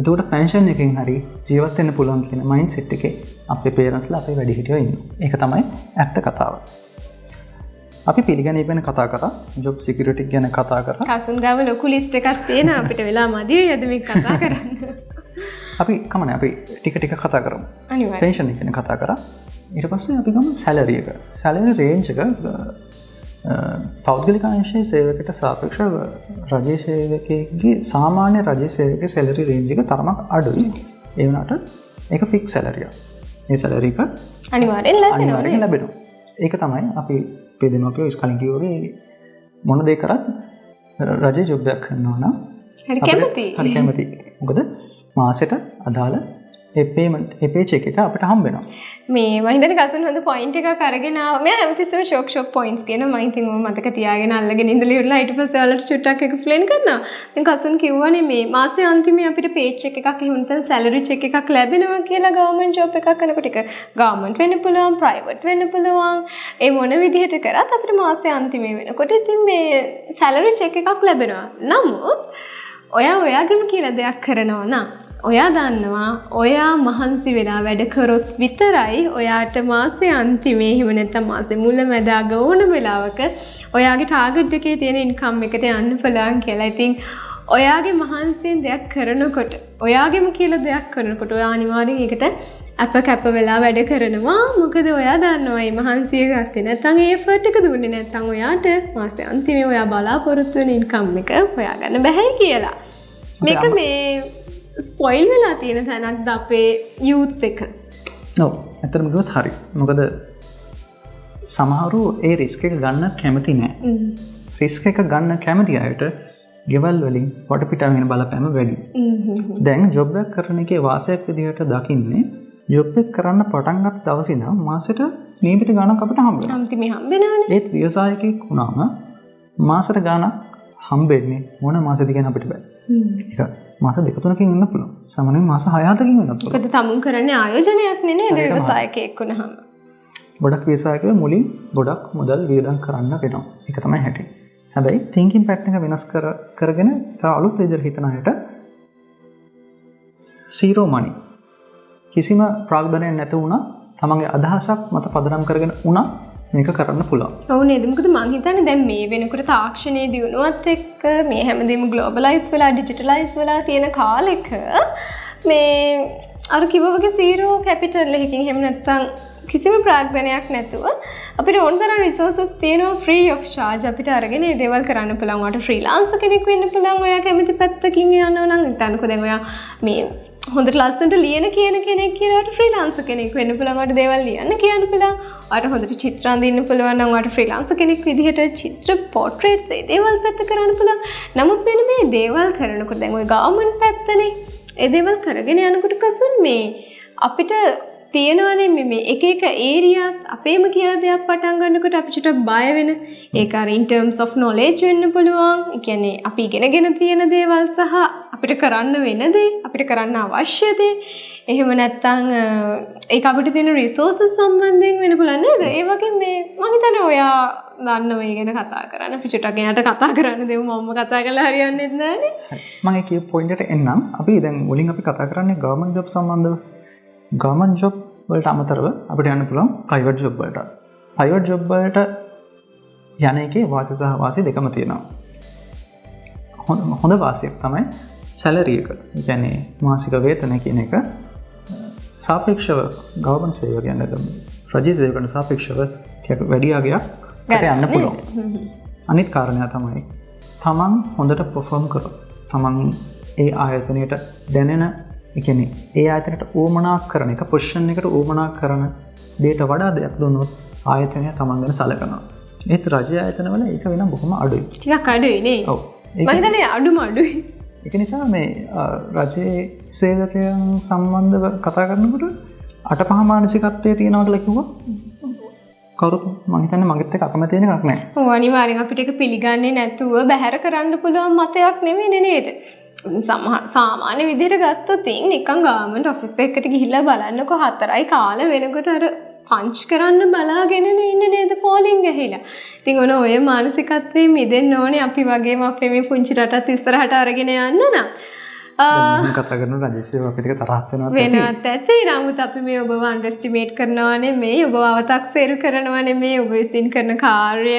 එතකොට පෙන්ෂන් එකෙන් හරි ජීවත් වෙන්න පුළුවන් කියන මයින්ඩ් සෙට් එකේ අපේ පේරන්ට්ස්ලා අපේ වැඩිහිටියෝ ඉන්නවා. ඒක තමයි ඇත්ත කතාව. අපි පිළිගැනීම ගැන කතා කරා, ජොබ් සිකියුරිටි ගැන කතා කරා. කසුන් ගාව ලොකු ලිස්ට් එකක් තියෙනවා අපිට වෙලා මදි යද මේක කතා කරන්න. අපි කමනේ අපි ටික කතා කරමු. අනිවාර්යයෙන්. පෙන්ෂන් එක ගැන කතා කරා. ඊට පස්සේ අපි ගමු සැලරි එක. සැලරි රේන්ජ් එක පෞද්ගලික අංශයේ සේවකයට සාපේක්ෂව රජයේ සේවකයෙක්ගේ සාමාන්‍ය රජයේ සේවකයේ සැලරි රේන්ජ් එක තරමක් අඩුයි. ඒ වුණාට ඒක ෆික්ස් සැලරියක්. මේ සැලරි එක අනිවාර්යෙන් ලැබෙනවා. ඒක තමයි අපි පෙදෙමාපියෝ ඉස්කලින් කිව්වේ මොන දේ කරත් රජයේ ජොබ් එකක් කරනවා නම් හරි කැමති. මොකද මාසෙට අදාළ ඒ පේමන්ට් ඒ පේචෙක් එක අපිට හම්බ වෙනවා. මේ මම හිතන්නේ කසුන් හොඳ පොයින්ට් එකක් අරගෙන ආවා. මම හැමතිස්සෙම ෂොක් පොයින්ට්ස් කියන මම ඉතින් ඔය මතක තියාගෙන අල්ලගෙන ඉඳලා ඉවරලා ඊට පස්සේ ඔයාලට චුට්ටක් එක්ස්ප්ලেইন කරනවා. දැන් කසුන් කිව්වනේ මේ මාසේ අන්තිමේ අපිට පේචෙක් එකක් එහෙම නැත්නම් සැලරි චෙක් එකක් ලැබෙනවා කියලා ගවර්න්මන්ට් ජොබ් එකක් කරනකොට ඒක ගවර්න්මන්ට් වෙන්න පුළුවන්, ප්‍රයිවට් වෙන්න පුළුවන්. ඒ මොන විදිහට කරත් අපිට මාසේ අන්තිමේ වෙනකොට ඉතින් මේ සැලරි චෙක් එකක් ලැබෙනවා. නමුත් ඔයාගෙම කියලා දෙයක් කරනවා නම් ඔයා දන්නවා ඔයා මහන්සි වෙලා වැඩ කරොත් විතරයි ඔයාට මාසේ අන්තිමේ එහෙම නැත්නම් මාසේ මුල මැද අග ඕන වෙලාවක ඔයාගේ ටාගට් එකේ තියෙන ඉන්කම් එකට යන්න පුළුවන් කියලා. ඉතින් ඔයාගේ මහන්සියෙන් දෙයක් කරනකොට ඔයාගෙම කියලා දෙයක් කරනකොට ඔයා අනිවාර්යෙන් ඒකට අප වෙලා වැඩ කරනවා. මොකද ඔයා දන්නවා මේ මහන්සිය ගත්තේ නැත්නම් ඒ එෆර්ට් එක දුන්නේ නැත්නම් ඔයාට මාසේ අන්තිමේ ඔයා බලාපොරොත්තු වෙන ඉන්කම් එක හොයාගන්න බැහැ කියලා. මේක මේ ස්පොයිල් වෙලා තියෙන තැනක්ද අපේ යූත් එක? ඔව් ඇත්තටම කිව්වොත් හරි. මොකද සමහරු ඒ රිස්ක් එක ගන්න කැමති නැහැ. රිස්ක් එක ගන්න කැමති අයට ගෙවල් වලින් වටපිටාව වෙන බලපෑම වැඩි. දැන් ජොබ් එකක් කරන එකේ වාසියක් විදිහට දකින්නේ ජොබ් එක කරන්න පටන් ගන්න දවසේ ඉඳන් මාසෙට නියමිත ගාණක් අපිට හම්බ වෙනවා. අන්තිමේ හම්බෙනවනේ. ඒත් ව්‍යවසායකයෙක් වුණාම මාසෙට ගාණක් හම්බෙන්නේ මොන මාසෙද කියන අපිට බෑ. ඒක මාස 2-3කින් ඉන්න පුළුවන්. සාමාන්‍යයෙන් මාස 6-7කින් වෙන්න පුළුවන්. මොකද තමුන් කරන්නේ ආයෝජනයක් නේ ව්‍යවසායකයෙක් වුණාම. ගොඩක් ව්‍යවසායකයෝ මුලින් ගොඩක් මුදල් වියදම් කරන්න වෙනවා. ඒක තමයි හැටි. හැබැයි thinking pattern එක වෙනස් කරගෙන තව අලුත් විදිහට හිතන අයට zero money කිසිම ප්‍රාග්ධනයක් නැති වුණා තමන්ගේ අදහසක් මත පදනම් කරගෙන වුණා මේක කරන්න පුළුවන්. ඔව් නේද? මොකද මං හිතන්නේ දැන් මේ වෙනකොට තාක්ෂණයේ දියුණුවත් එක්ක මේ හැමදේම ග්ලෝබලයිස් වෙලා ඩිජිටලයිස් වෙලා තියෙන කාලෙක මේ අර කිව්වා වගේ zero capital එකකින් එහෙම නැත්නම් කිසිම ප්‍රාග්ධනයක් නැතුව අපිට ඕන තරම් රිසෝසස් තියෙනවා free of charge අපිට අරගෙන මේ දේවල් කරන්න පුළුවන්. ඔයාට ෆ්‍රීලාන්සර් කෙනෙක් වෙන්න පුළුවන්. ඔයා කැමති පැත්තකින් යනවා නම් හිතන්නකෝ දැන් ඔයා මේ හොඳට ලස්සනට ලියන කියන කෙනෙක් කියලාට ෆ්‍රීලාන්සර් කෙනෙක් වෙන්න පුළුවන්. ඔයාලට දේවල් ලියන්න කියන්න පුළුවන්. ඔයාලට හොඳට චිත්‍ර අඳින්න පුළුවන් නම් ඔයාලට ෆ්‍රීලාන්සර් කෙනෙක් විදිහට චිත්‍ර පෝට්‍රේට්ස් ඒ දේවල් පැත්ත කරන්න පුළුවන්. නමුත් මෙන්න මේ දේවල් කරනකොට දැන් ඔය ගවර්න්මන්ට් පැත්තනේ ඒ දේවල් කරගෙන යනකොට කසුන් මේ අපිට තියෙනවනේ මේ එක එක ඒරියාස් අපේම කියලා දෙයක් පටන් ගන්නකොට අපිට බය වෙන ඒක අර in terms of knowledge වෙන්න පුළුවන්. ඒ කියන්නේ අපි ඉගෙනගෙන තියෙන දේවල් සහ අපිට කරන්න වෙන දේ, අපිට කරන්න අවශ්‍ය දේ. එහෙම නැත්නම් ඒක අපිට තියෙන resources සම්බන්ධයෙන් වෙන්න පුළුවන් නේද? ඒ වගේ මේ මම හිතන්නේ ඔයා දන්න මේ ගැන කතා කරන්න පිටට ගෙනට කතා කරන්න දෙමු. මම කතා කරලා හරියන්නේ නැහැනේ. මම ඒ කියපු පොයින්ට් එකට එන්නම්. අපි දැන් මුලින් අපි කතා කරන්නේ ගවර්න්මන්ට් ජොබ් සම්බන්ධව. ගවර්න්මන්ට් ජොබ් වලට අමතරව අපිට යන්න පුළුවන් ප්‍රයිවට් ජොබ් වලට. ප්‍රයිවට් ජොබ් වලට යන එකේ වාසි සහ වාසි දෙකම තියෙනවා. හොඳ වාසියක් තමයි සැලරි එක. ඒ කියන්නේ මාසික වේතන කියන එක සාපේක්ෂව ගවර්න්මන්ට් සේවකයන්ට රජයේ සේවකයන්ට සාපේක්ෂව ටිකක් වැඩි ආගයක් යන්න පුළුවන්. අනිත් කාරණය තමයි තමන් හොඳට perform කරොත් තමන් ඒ ආයතනයට දැනෙන ඒ කියන්නේ ඒ ආයතනයට ඕමනා කරන එක පොසිෂන් එකට ඕමනා කරන දෙයට වඩා දෙයක් දුන්නොත් ආයතනය තමන් ගැන සලකනවා. ඒත් රජයේ ආයතනවල ඒක වෙනම් බොහොම අඩුයි. ටිකක් අඩුයි නේ. ඔව්. මම හිතන්නේ අඩුම අඩුයි. ඒක නිසා මේ රජයේ සේවකයන් සම්බන්ධව කතා කරනකොට අටපහ මානසිකත්වයේ තියෙනවා කියලා කිව්වා. කවුරුත් මම හිතන්නේ මගෙත් එක්ක අකමැති වෙන එකක් නැහැ. ඔව් අනිවාර්යෙන් අපිට ඒක පිළිගන්නේ නැතුව බැහැර කරන්න පුළුවන් මතයක් නෙමෙයි නේද? සාමාන්‍ය විදිහට ගත්තොත් නිකන් ගවර්න්මන්ට් ඔෆිස් එකකට ගිහිල්ලා බලන්නකො 4යි කාල වෙනකොට අර පංච් කරන්න බලාගෙන ඉන්නේ නේද පෝලිං ගහලා. ඉතින් ඔය මානසිකත්වයේ මිදෙන්න ඕනේ අපි වගේම අපේ මේ පුංචි රටත් ඉස්සරහට අරගෙන යන්න නම්. කතා කරන රජයේ සේවකයෙක් තරහක් වෙනවත් ඇති. නමුත් අපි මේ ඔබව අන්ඩර්ස්ටිමේට් කරනවා නෙමෙයි, ඔබව අව탁සේරු කරනවා නෙමෙයි, ඔබ විසින් කරන කාර්ය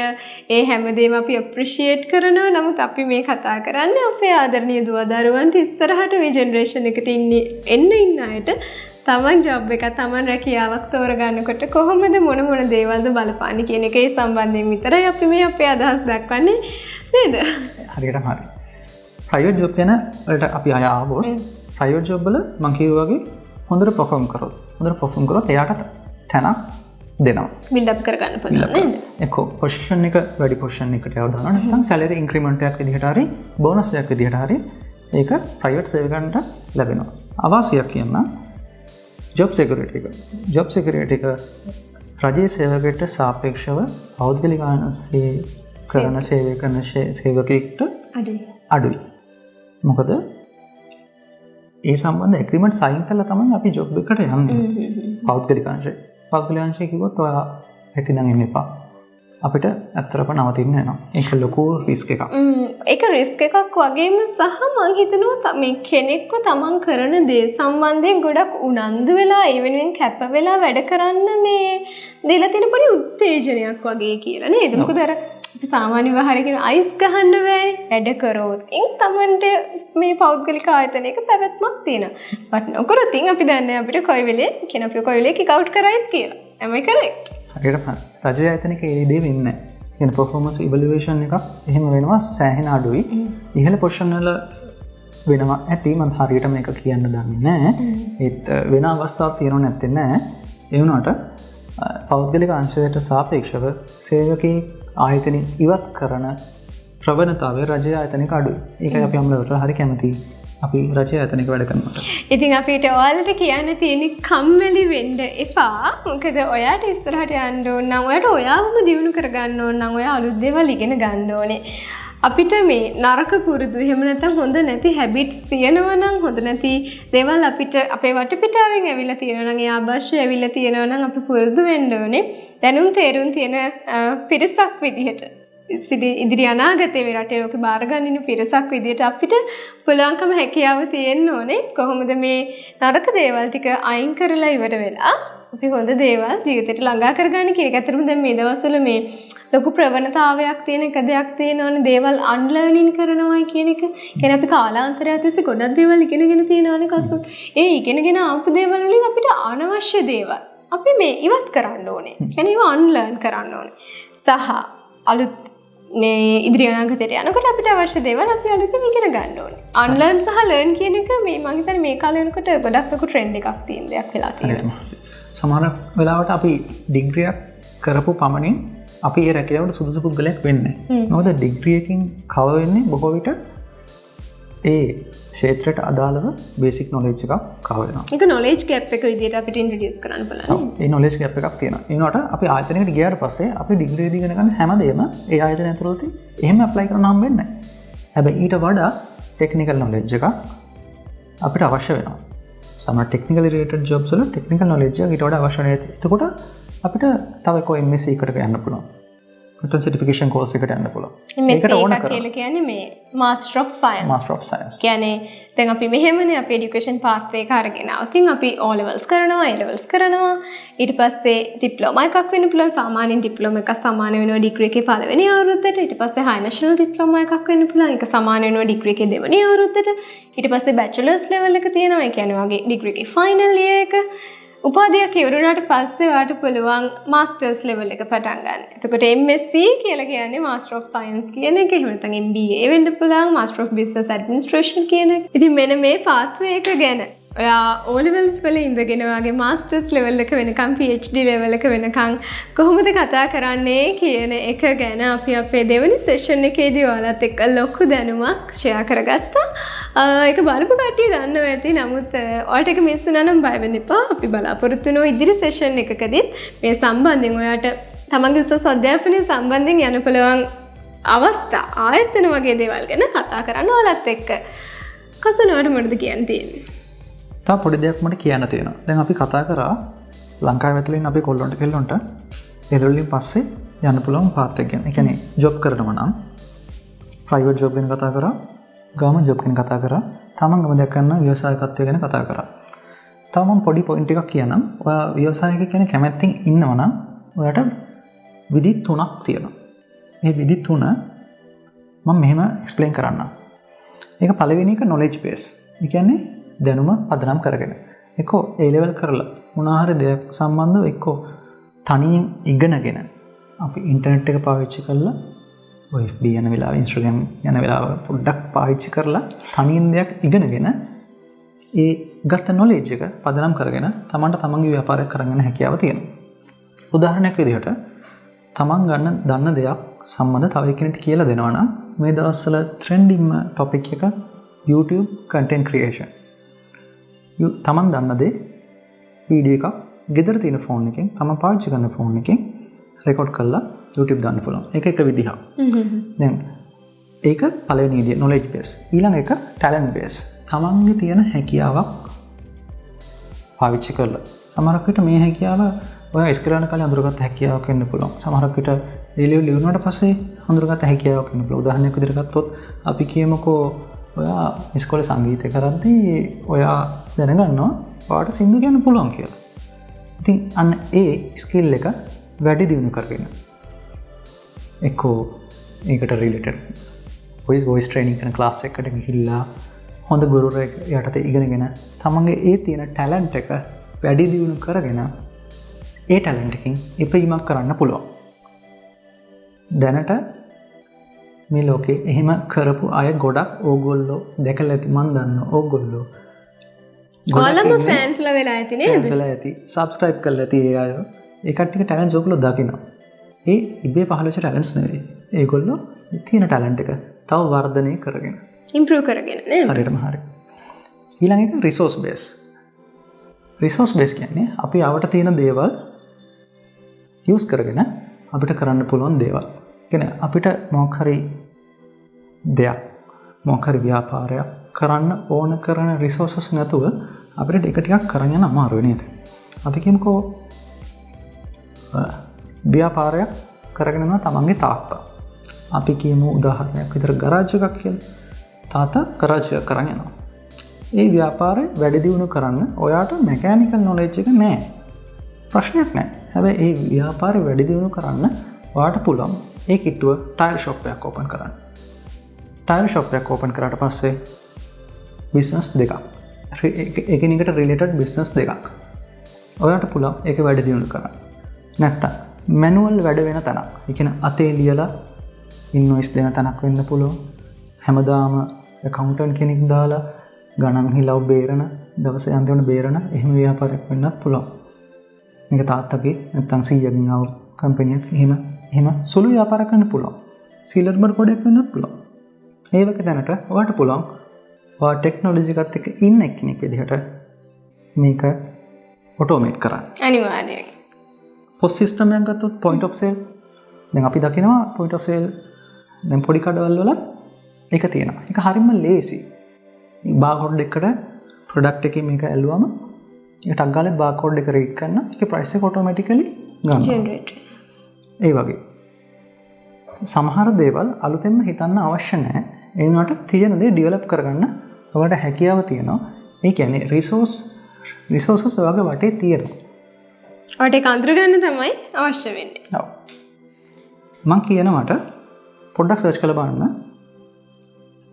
ඒ හැමදේම අපි අප්‍රීෂিয়েට් කරනවා. නමුත් අපි මේ කතා කරන්නේ අපේ ආදරණීය දුව දරුවන්ට ඉස්සරහට මේ ජෙනරේෂන් එකට ඉන්න අයට තමන් ජොබ් එක තමන් රැකියාවක් තෝරගන්නකොට කොහොමද මොන දේවල්ද බලපාන්නේ කියන එකේ සම්බන්ධයෙන් විතරයි අපි මේ අපේ අදහස් දක්වන්නේ නේද? හරියටම හරි. ප්‍රයිවට් ජොබ් ගැන වලට අපි ආය ආවොත් ප්‍රයිවට් ජොබ් වල මම කිව්වා වගේ හොඳට perform කරොත් එයාට තැනක් දෙනවා. බිල්ඩ් අප් කරගන්න පුළුවන් නේද? ඒක පොසිෂන් එක වැඩි පොසිෂන් එකකට යව දානවා. නැත්නම් සැලරි ඉන්ක්‍රිමන්ට් එකක් විදිහට හරි බෝනස් එකක් විදිහට හරි ඒක ප්‍රයිවට් සේවකයන්ට ලැබෙනවා. අවාසියක් කියන්න ජොබ් සිකියුරිටි එක. ජොබ් සිකියුරිටි එක රජයේ සේවකයට සාපේක්ෂව පෞද්ගලික කරන සේවය කරන සේවකයෙක්ට අඩුයි. මොකද ඒ සම්බන්ධ ඇග්‍රීමන්ට් සයින් කරලා තමයි අපි ජොබ් එකට යන්නේ. පෞද්ගලික අංශය. පෞද්ගලික අංශය කිව්වොත් ඔයා හැටිනම් එන්න එපා. අපිට ඇත්තටම නවතින්න යනවා. ඒක ලොකු රිස්ක් එකක්. ඒක රිස්ක් එකක් වගේම සහ මම හිතනවා මේ කෙනෙක්ව තමන් කරන දේ සම්බන්ධයෙන් ගොඩක් උනන්දු වෙලා ඒ වෙනුවෙන් කැප වෙලා වැඩ කරන්න මේ දීලා තියෙන පොඩි උත්තේජනයක් වගේ කියලා නේද? මොකද අර අපි සාමාන්‍ය වහරේ කියන අයිස් ගහන්න බෑ වැඩ කරොත්. තමන්ට මේ පෞද්ගලික ආයතනයක පැවැත්මක් තියෙනවා. බට් නොකරොත් අපි දන්නේ අපිට කොයි වෙලේ කියන අපි කොයි වෙලේ කික් අවුට් කරයිද කියලා. am I correct? හරියටම රජයේ ආයතනයක ඒ දේ වෙන්නේ නැහැ. කියන performance evaluation එකක් එහෙම වෙනවා සෑහෙන අඩුයි. ඉහළ පොසිෂන් වල වෙනවා ඇති මම හරියට මේක කියන්න දන්නේ නැහැ. ඒත් වෙන අවස්ථාවක් තියෙනව නැත්තේ නෑ. ඒ වුණාට පෞද්ගලික අංශයට සාපේක්ෂව සේවකී ආයතන ඉවත් කරන ප්‍රවණතාවය රජයේ ආයතනයක අඩුයි. ඒකයි අපි අමලවට හරි කැමතියි. අපි රජයේ ආයතනයක වැඩ කරනකොට. ඉතින් අපිට ඔයාලට කියන්න තියෙන්නේ කම්මැලි වෙන්න එපා. මොකද ඔයාට ඉස්සරහට යන්න ඕන නම් ඔයාට ඔයාවම දියුණු කරගන්න ඕන නම් ඔයා අලුත් දේවල් ඉගෙන ගන්න ඕනේ. අපිට මේ නරක පුරුදු එහෙම නැත්නම් හොඳ නැති හැබිට්ස් තියෙනවා නම් හොඳ නැති දේවල් අපිට අපේ වටපිටාවෙන් ඇවිල්ලා තියෙනවා නම් ඒ ආభాෂය ඇවිල්ලා තියෙනවා නම් අපි පුරුදු වෙන්න ඕනේ. දැනුම් තේරුම් තියෙන පිරිසක් විදිහට ඉදිරි අනාගතයේ මේ රටේ ලෝකෙ බාර ගන්න පිරිසක් විදිහට අපිට පුළුවන්කම හැකියාව තියෙන්න ඕනේ. කොහොමද මේ නරක දේවල් ටික අයින් කරලා ඉවර වෙලා අපි හොඳ දේවල් ජීවිතේට ළඟා කරගන්න කියන එක. ඇත්තටම දැන් මේ දවස්වල මේ ලොකු ප්‍රවණතාවයක් තියෙන එක දෙයක් තියෙනවනේ දේවල් අන්ලර්නින් කරනවා කියන එක. කියන්නේ අපි කාලාන්තරයක් තිස්සේ ගොඩක් දේවල් ඉගෙනගෙන තියෙනවනේ කසු. ඒ ඉගෙනගෙන ආපු දේවල් වලින් අපිට අනවශ්‍ය දේවල් අපි මේ ඉවත් කරන්න ඕනේ. කියන්නේ ඒවා අන්ලර්න් කරන්න ඕනේ. සහ අලුත් මේ ඉදිරි අනාගතයට යනකොට අපිට අවශ්‍ය දේවල් අපි අලුතෙන් ඉගෙන ගන්න ඕනේ. අන්ලර්න් සහ ලර්න් කියන එක මේ මම හිතන්නේ මේ කාලේ වෙනකොට ගොඩක් ලොකු ට්‍රෙන්ඩ් එකක් තියෙන දෙයක් වෙලා තියෙනවා. සමහර වෙලාවට අපි ඩිග්‍රියක් කරපු පමණින් අපි ඒ රැකියාවට සුදුසු පුද්ගලයෙක් වෙන්නේ නැහැ. මොකද ඩිග්‍රී එකකින් කවර් වෙන්නේ බොහෝ විට ඒ ක්ෂේත්‍රයට අදාළව බේසික් නොලෙජ් එකක් කවර් වෙනවා. ඒක නොලෙජ් ගැප් එක විදිහට අපිට ඉන්ට්‍රොඩියුස් කරන්න බලන්න. ඒ නොලෙජ් ගැප් එකක් තියෙනවා. ඒනට අපි ආයතනයකට ගියාට පස්සේ අපි ඩිග්‍රී එක ඉගෙන ගන්න හැමදේම ඒ ආයතනය ඇතුළත එහෙම ඇප්ලයි කරන්න හම්බ වෙන්නේ නැහැ. හැබැයි ඊට වඩා ටෙක්නිකල් නොලෙජ් එකක් අපිට අවශ්‍ය වෙනවා. සමහර ටෙක්නිකල් රිලේටඩ් ජොබ්ස් වල ටෙක්නිකල් නොලෙජ් එක ඊට වඩා අවශ්‍ය නැහැ. එතකොට අපිට තව කො MSc එකට යන්න පුළුවන්. නැත්නම් සර්ටිෆිකේෂන් කෝස් එකට යන්න පුළුවන්. මේකට ඕන කරලා කියලා කියන්නේ මේ master of science. Master of science. කියන්නේ දැන් අපි මෙහෙමනේ අපි এডুকেෂන් පාත් එක අරගෙන આવතින් අපි O levels කරනවා, A levels කරනවා. ඊට පස්සේ ඩිප්ලෝමා එකක් වෙන්න පුළුවන්. සාමාන්‍යයෙන් ඩිප්ලෝමා එකක් සමාන වෙනවා ඩිග්‍රී එකේ පළවෙනි අවුරුද්දට. ඊට පස්සේ හයි නැෂනල් ඩිප්ලෝමා එකක් වෙන්න පුළුවන්. ඒක සමාන වෙනවා ඩිග්‍රී එකේ දෙවෙනි අවුරුද්දට. ඊට පස්සේ බැචලර්ස් ලෙවල් එක තියෙනවා. ඒ කියන්නේ වගේ ඩිග්‍රී එකේ ෆයිනල් ඉයර් එක. උපාධියක් ඉවරුණාට පස්සේ වාට පුළුවන් මාස්ටර්ස් ලෙවල් එක පටන් ගන්න. එතකොට MSc කියලා කියන්නේ මාස්ටර් ඔෆ් සයන්ස් කියන එක. එහෙම නැත්නම් MBA වෙන්න පුළුවන්, මාස්ටර් ඔෆ් බිස්නස් ඇඩ්මිනිස්ට්‍රේෂන් කියන එක. ඉතින් මෙන්න මේ පාත්වේ එක ගැන ඔයා O levels වල ඉඳගෙන ඔයාගේ මාස්ටර්ස් ලෙවල් එක වෙනකම් PhD ලෙවල් එක වෙනකම් කොහොමද කතා කරන්නේ කියන එක ගැන අපි අපේ දෙවෙනි සෙෂන් එකේදී ඔයාලත් එක්ක ලොකු දැනුමක් ෂෙයා කරගත්තා. ඒක බලපු කට්ටිය දන්නවා ඇති. නමුත් ඔයාලට ඒක මිස් වුණා නම් බය වෙන්න එපා. අපි බලාපොරොත්තු වෙනවා ඉදිරි සෙෂන් එකකදීත් මේ සම්බන්ධයෙන් ඔයාලට තමන්ගේ උසස් අධ්‍යාපනය සම්බන්ධයෙන් යන පුළුවන් අවස්ථා ආයතන වගේ දේවල් ගැන කතා කරන්න ඔයාලත් එක්ක. කසනවට මොකද කියන්න තියෙන්නේ? තා පොඩි දෙයක් මට කියන්න තියෙනවා. දැන් අපි කතා කරා ලංකාවේ ඇතුළේ අපි කොල්ලොන්ට කෙල්ලොන්ට එළවලින් පස්සේ යන්න පුළුවන් පාත් එක ගැන. ඒ කියන්නේ ජොබ් කරනවා නම් ප්‍රයිවට් ජොබ් ගැන කතා කරා, ගවර්න්මන්ට් ජොබ් ගැන කතා කරා, තමන්ගම දෙයක් කරන ව්‍යවසායකත්වය ගැන කතා කරා. තව මම පොඩි පොයින්ට් එකක් කියන්නම්. ඔයා ව්‍යවසායකයෙක් කෙනෙක් කැමැත්තෙන් ඉන්නවා නම් ඔයාට විදි 3ක් තියෙනවා. මේ විදි 3 මම මෙහෙම එක්ස්ප්ලেইন කරන්නම්. ඒක පළවෙනි එක knowledge base. ඒ කියන්නේ දැනුම පදනම් කරගෙන. එක්කෝ A level කරලා මොනවා හරි දෙයක් සම්බන්ධව එක්කෝ තනියෙන් ඉගෙනගෙන අපි ඉන්ටර්නෙට් එක පාවිච්චි කරලා ඔය FB යන වෙලාව Instagram යන වෙලාව පොඩ්ඩක් පාවිච්චි කරලා තනියෙන් දෙයක් ඉගෙනගෙන ඒ ගත්ත knowledge එක පදනම් කරගෙන තමන්ට තමන්ගේ ව්‍යාපාරයක් කරගෙන හැකියාව තියෙනවා. උදාහරණයක් විදිහට තමන් ගන්න දන්න දෙයක් සම්බන්ධ තව කෙනෙක්ට කියලා දෙනවා නම් මේ දවස්වල ට්‍රෙන්ඩින්ග්ම ටොපික් එක YouTube content creation. තමන් දන්න දේ වීඩියෝ එකක් ගෙදර තියෙන ෆෝන් එකෙන් තමන් පාවිච්චි කරන ෆෝන් එකෙන් රෙකෝඩ් කරලා YouTube දාන්න පුළුවන්. ඒක එක විදිහක්. දැන් ඒක පළවෙනි විදිය knowledge base. ඊළඟ එක talent base. තමන්ගේ තියෙන හැකියාවක් පාවිච්චි කරලා. සමහරක් විට මේ හැකියාව ඔයා ඉස්කෝලේ යන කාලේ අඳුරගත්ත හැකියාවක් වෙන්න පුළුවන්. සමහරක් විට ඒ ලෙවල් ඉවරනට පස්සේ අඳුරගත්ත හැකියාවක් වෙන්න පුළුවන්. උදාහරණයක් විදිහට ගත්තොත් අපි කියමුකෝ ඔයා ඉස්කෝලේ සංගීතය කරද්දී ඔයා දැනගන්නවා ඔයාට සින්දු කියන්න පුළුවන් කියලා. ඉතින් අන්න ඒ ස්කිල් එක වැඩි දියුණු කරගෙන එක්කෝ ඒකට රිලේටඩ් වොයිස් ට්‍රේනින් කරන ක්ලාස් එකකට ගිහිල්ලා හොඳ ගුරුවරයෙක් යටතේ ඉගෙනගෙන තමන්ගේ ඒ තියෙන ටැලන්ට් එක වැඩි දියුණු කරගෙන ඒ ටැලන්ට් එකකින් ඉපීමක් කරන්න පුළුවන්. දැනට මේ ලෝකේ එහෙම කරපු අය ගොඩක් ඕගොල්ලෝ දැකලා ඇති. මන් දන්නවා ඕගොල්ලෝ ඔයාලම ෆෑන්ස්ලා වෙලා ඇති නේද? ෆෑන්ස්ලා ඇති. සබ්ස්ක්‍රයිබ් කරලා ඇති ඒ අය. ඒ කට්ටියගේ ටැලන්ට්ස් ඔයගොල්ලෝ දකිනවා. ඒ ඉබේ පහළ වෙච්ච ටැලන්ට්ස් නෙවෙයි. ඒගොල්ලෝ තියෙන ටැලන්ට් එක තව වර්ධනය කරගෙන ඉම්ප්‍රූව් කරගෙන නේද? හරියටම හරි. ඊළඟ එක රිසෝස් බේස්. රිසෝස් බේස් කියන්නේ අපි ආවට තියෙන දේවල් යූස් කරගෙන අපිට කරන්න පුළුවන් දේවල්. කියන්නේ අපිට මොකක් හරි දෙයක් මොකක් හරි ව්‍යාපාරයක් කරන්න ඕන කරන රිසෝසස් නැතුව අපිට එක ටිකක් කරන් යන්න අමාරුයි නේද? අපි කියමුකෝ ව්‍යාපාරයක් කරගෙන යනවා තමන්ගේ තාත්තා. අපි කියමු උදාහරණයක් විතර ගරාජ් එකක් කියලා. තාත්තා ගරාජ් එක කරන් යනවා. ඒ ව්‍යාපාරය වැඩි දියුණු කරන්න ඔයාට මෙකැනිකල් නොලෙජ් එක නැහැ. ප්‍රශ්නයක් නැහැ. හැබැයි ඒ ව්‍යාපාරය වැඩි දියුණු කරන්න ඔයාට පුළුවන් ඒ කිට්ටුව ටයර් ෂොප් එකක් ඕපන් කරන්න. ටයර් ෂොප් එකක් ඕපන් කරාට පස්සේ බිස්නස් දෙකක්. එකිනෙකට රිලේටඩ් බිස්නස් දෙකක්. ඔයාට පුළුවන් ඒක වැඩි දියුණු කරන්න. නැත්තම් මැනුවල් වැඩ වෙන තැනක්. ඒ කියන්නේ අතේ ලියලා ඉන්වොයිස් දෙන තැනක් වෙන්න පුළුවන්. හැමදාම ඇකවුන්ටන්ට් කෙනෙක් දාලා ගණන් හිලව් බේරන දවස් අන්තිමට බේරන එහෙම ව්‍යාපාරයක් වෙන්නත් පුළුවන්. මේක තාත්තගේ නැත්තම් සීයාගෙන් ආව කම්පැනියක් එහෙම සුළු ව්‍යාපාරයක් කරන්න පුළුවන්. සීලර් බඩ පොඩයක් වෙන්නත් පුළුවන්. ඒ වගේ දැනට ඔයාලට පුළුවන් ඔයා ටෙක්නොලොජි එකත් එක්ක ඉන්න කෙනෙක් විදිහට මේක ඔටෝමේට් කරන්න. අනිවාර්යයෙන්. පොස් සිස්ටම් එකක් ගත්තොත් පොයින්ට් ඔෆ් සේල් දැන් අපි දකිනවා පොයින්ට් ඔෆ් සේල් දැන් පොඩි කඩවල වල ඒක තියෙනවා. ඒක හරියම ලේසි. බාර්කෝඩ් එකකට ප්‍රොඩක්ට් එකේ මේක ඇල්ලුවම ඒක ටග් ගාලා බාර්කෝඩ් එක රීඩ් කරන ඒකේ ප්‍රයිස් එක ඔටෝමැටිකලි ගන්නවා. ජෙනරේට්. ඒ වගේ. සමහර දේවල් අලුතෙන්ම හිතන්න අවශ්‍ය නැහැ. ඒ වුණාට තියෙන දේ ඩෙවලොප් කරගන්න ඔයාලට හැකියාව තියෙනවා. ඒ කියන්නේ රිසෝසස් ඔයාගේ වටේ තියෙනවා. ඔයාට ඒක අඳුරගන්න තමයි අවශ්‍ය වෙන්නේ. ඔව්. මම කියනවට පොඩ්ඩක් සර්ච් කරලා බලන්න.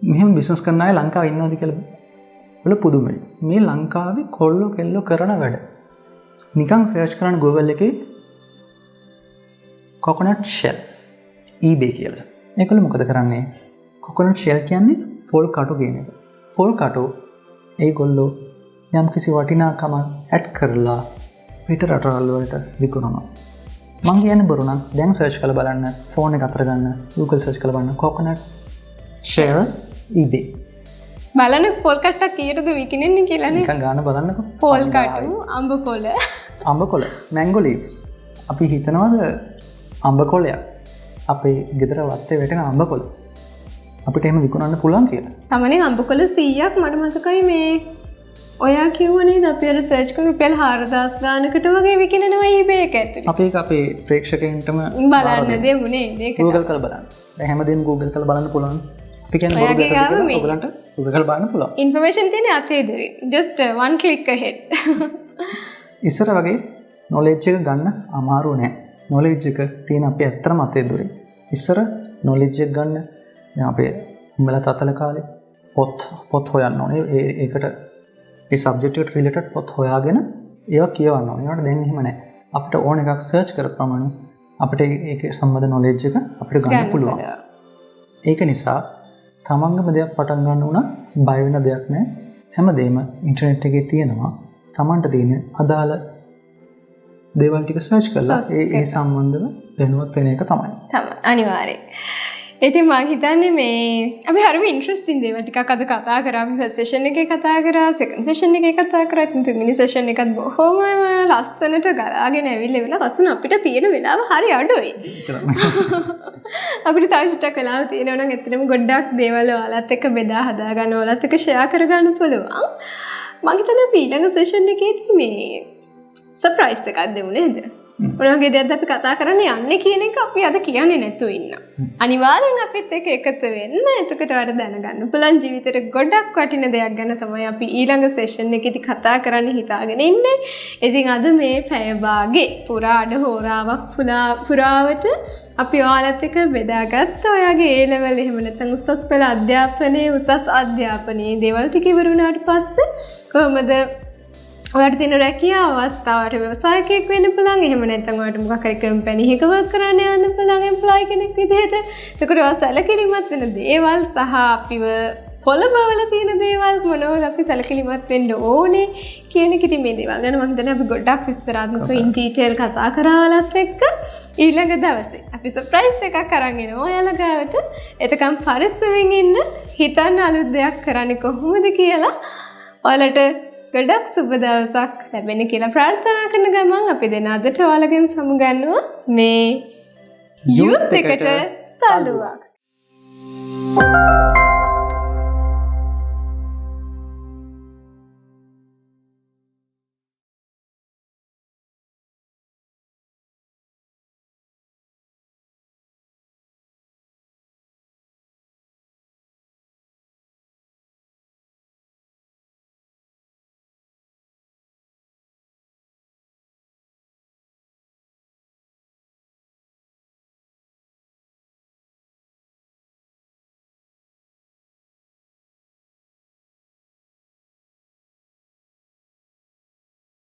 මෙහෙම බිස්නස් කරන අය ලංකාවේ ඉන්නවද කියලා වල පුදුමයි. මේ ලංකාවේ කොල්ලෝ කෙල්ලෝ කරන වැඩ. නිකන් සර්ච් කරන්න Google එකේ coconut shell eBay කියලා. ඒකල මොකද කරන්නේ? coconut shell කියන්නේ පොල් කටු කියන එක. පොල් කටු ඒගොල්ලෝ යම් කිසි වටිනාකමක් ඇඩ් කරලා පිට රටවල් වලට විකුණනවා. මං කියන්නේ බොරු නම් දැන් සර්ච් කරලා බලන්න ෆෝන් එක අතර ගන්න Google සර්ච් කරලා බලන්න coconut shell eBay. බලන්න පොල් කට්ටක් කීයටද විකිනෙන්නේ කියලානේ. නිකන් ගාන බලන්නකෝ. පොල් කටු, අඹ කොළ. අඹ කොළ, mango leaves. අපි හිතනවාද අඹ කොළයක් අපේ ගෙදර වත්තේ වැටෙන අඹ කොළ අපිට එහෙම විකුණන්න පුළුවන් කියලා. සාමාන්‍යයෙන් අඹ කොළ 100ක් මට මතකයි මේ ඔයා කිව්වනේ අපි අර සර්ච් කරන රුපියල් 4000 ගානකට වගේ විකිනනවා eBay එක ඇතුලේ. අපි ඒක අපේ ප්‍රේක්ෂකයන්ටම බලන්න දෙමු නේද ඒක. Google කරලා බලන්න. දැන් හැමදේම Google කරලා බලන්න පුළුවන්. අපි කියන්නේ ඔයගලන්ට Google කරලා බලන්න පුළුවන්. ඉන්ෆර්මේෂන් තියෙන්නේ අතේ ඉදිරියේ. just one click ahead. ඉස්සර වගේ knowledge එක ගන්න අමාරු නෑ. knowledge එක තියෙන අපේ ඇත්තම අතේ ඉදිරියේ. ඉස්සර knowledge එක ගන්න දැන් අපේ උඹලා තාත්තලා කාලේ පොත් හොයන්න ඕනේ. ඒකට ඒ සබ්ජෙක්ට් එකට රිලේටඩ් පොත් හොයාගෙන ඒවා කියවන්න ඕනේ. ඒකට දැන් එහෙම නැහැ. අපිට ඕන එකක් සර්ච් කරපුවම අපිට ඒකේ සම්බන්ධ knowledge එක අපිට ගන්න පුළුවන්. ඒක නිසා තමන්ගම දෙයක් පටන් ගන්න උනා බය වෙන දෙයක් නැහැ. හැමදේම ඉන්ටර්නෙට් එකේ තියෙනවා. තමන්ට තියෙන අදාළ දේවල් ටික සර්ච් කරලා ඒ සම්බන්ධව දැනුවත් වෙන එක තමයි. අනිවාර්යයෙන්. ඉතින් මම හිතන්නේ මේ අපි හරිම ඉන්ටරෙස්ටිං දේවල් ටිකක් අද කතා කරා. අපි ෆස්ට් සෙෂන් එකේ කතා කරා, සෙකන්ඩ් සෙෂන් එකේ කතා කරා. ඉතින් තුන්වෙනි සෙෂන් එකත් බොහොම ලස්සනට ගලාගෙන ඇවිල්ලා වෙලා ලස්සන අපිට තියෙන වෙලාව හරි අඩුයි. අපිට තව ටිකක් වෙලාව තියෙනවා නම් ඇත්තටම ගොඩක් දේවල් ඔයාලත් එක්ක බෙදා හදා ගන්න, ඔයාලත් එක්ක ෂෙයා කර ගන්න පුළුවන්. මම හිතන්නේ ඊළඟ සෙෂන් එකේදී මේ සර්ප්‍රයිස් එකක් දෙමු නේද? මොනවගේ දෙයක්ද අපි කතා කරන්න යන්නේ කියන එක අපි අද කියන්නේ නැතුව ඉන්න. අනිවාර්යෙන් අපිත් එක්ක එකතු වෙන්න. එතකොට ඔයාලට දැනගන්න පුළුවන් ජීවිතේට ගොඩක් වටින දෙයක් ගැන තමයි අපි ඊළඟ සෙෂන් එකේදී කතා කරන්න හිතාගෙන ඉන්නේ. ඉතින් අද මේ පැය භාගේ පුරා අඩ හෝරාවක් පුරාවට අපි ඔයාලත් එක්ක බෙදාගත්ත ඔයාගේ A level එහෙම නැත්නම් උසස් පෙළ අධ්‍යාපනයේ උසස් අධ්‍යාපනයේ දේවල් ටික ඉවර වුණාට පස්සේ කොහොමද ඔයාලට තියෙන රැකියාව අවස්ථාවට ව්‍යවසායකයෙක් වෙන්න පුළුවන්. එහෙම නැත්නම් ඔයාලට මොකක් හරි කම්පැනි එකක වර්ක් කරන්න යන්න පුළුවන් එම්ප්ලොයි කෙනෙක් විදිහට. එතකොට ඔයා සැලකිලිමත් වෙන දේවල් සහ අපිව පොළඹවල තියෙන දේවල් මොනවද අපි සැලකිලිමත් වෙන්න ඕනේ කියන එක. ඉතින් මේ දේවල් ගැන මම හිතන්නේ අපි ගොඩක් විස්තරාත්මකව ඉන් ඩීටේල් කතා කරාලත් එක්ක ඊළඟ දවසේ අපි සර්ප්‍රයිස් එකක් අරන් එනවා ඔයාලා ගාවට. එතකම් පරිස්සමෙන් ඉන්න, හිතන්න අලුත් දෙයක් කරන්නේ කොහොමද කියලා ඔයාලට ගොඩක් සුබ දවසක් ලැබෙන්න කියලා ප්‍රාර්ථනා කරන ගමන් අපි දෙන අදට ඔයාලගෙන් සමුගන්නවා මේ යුත් එකට තලුවක්.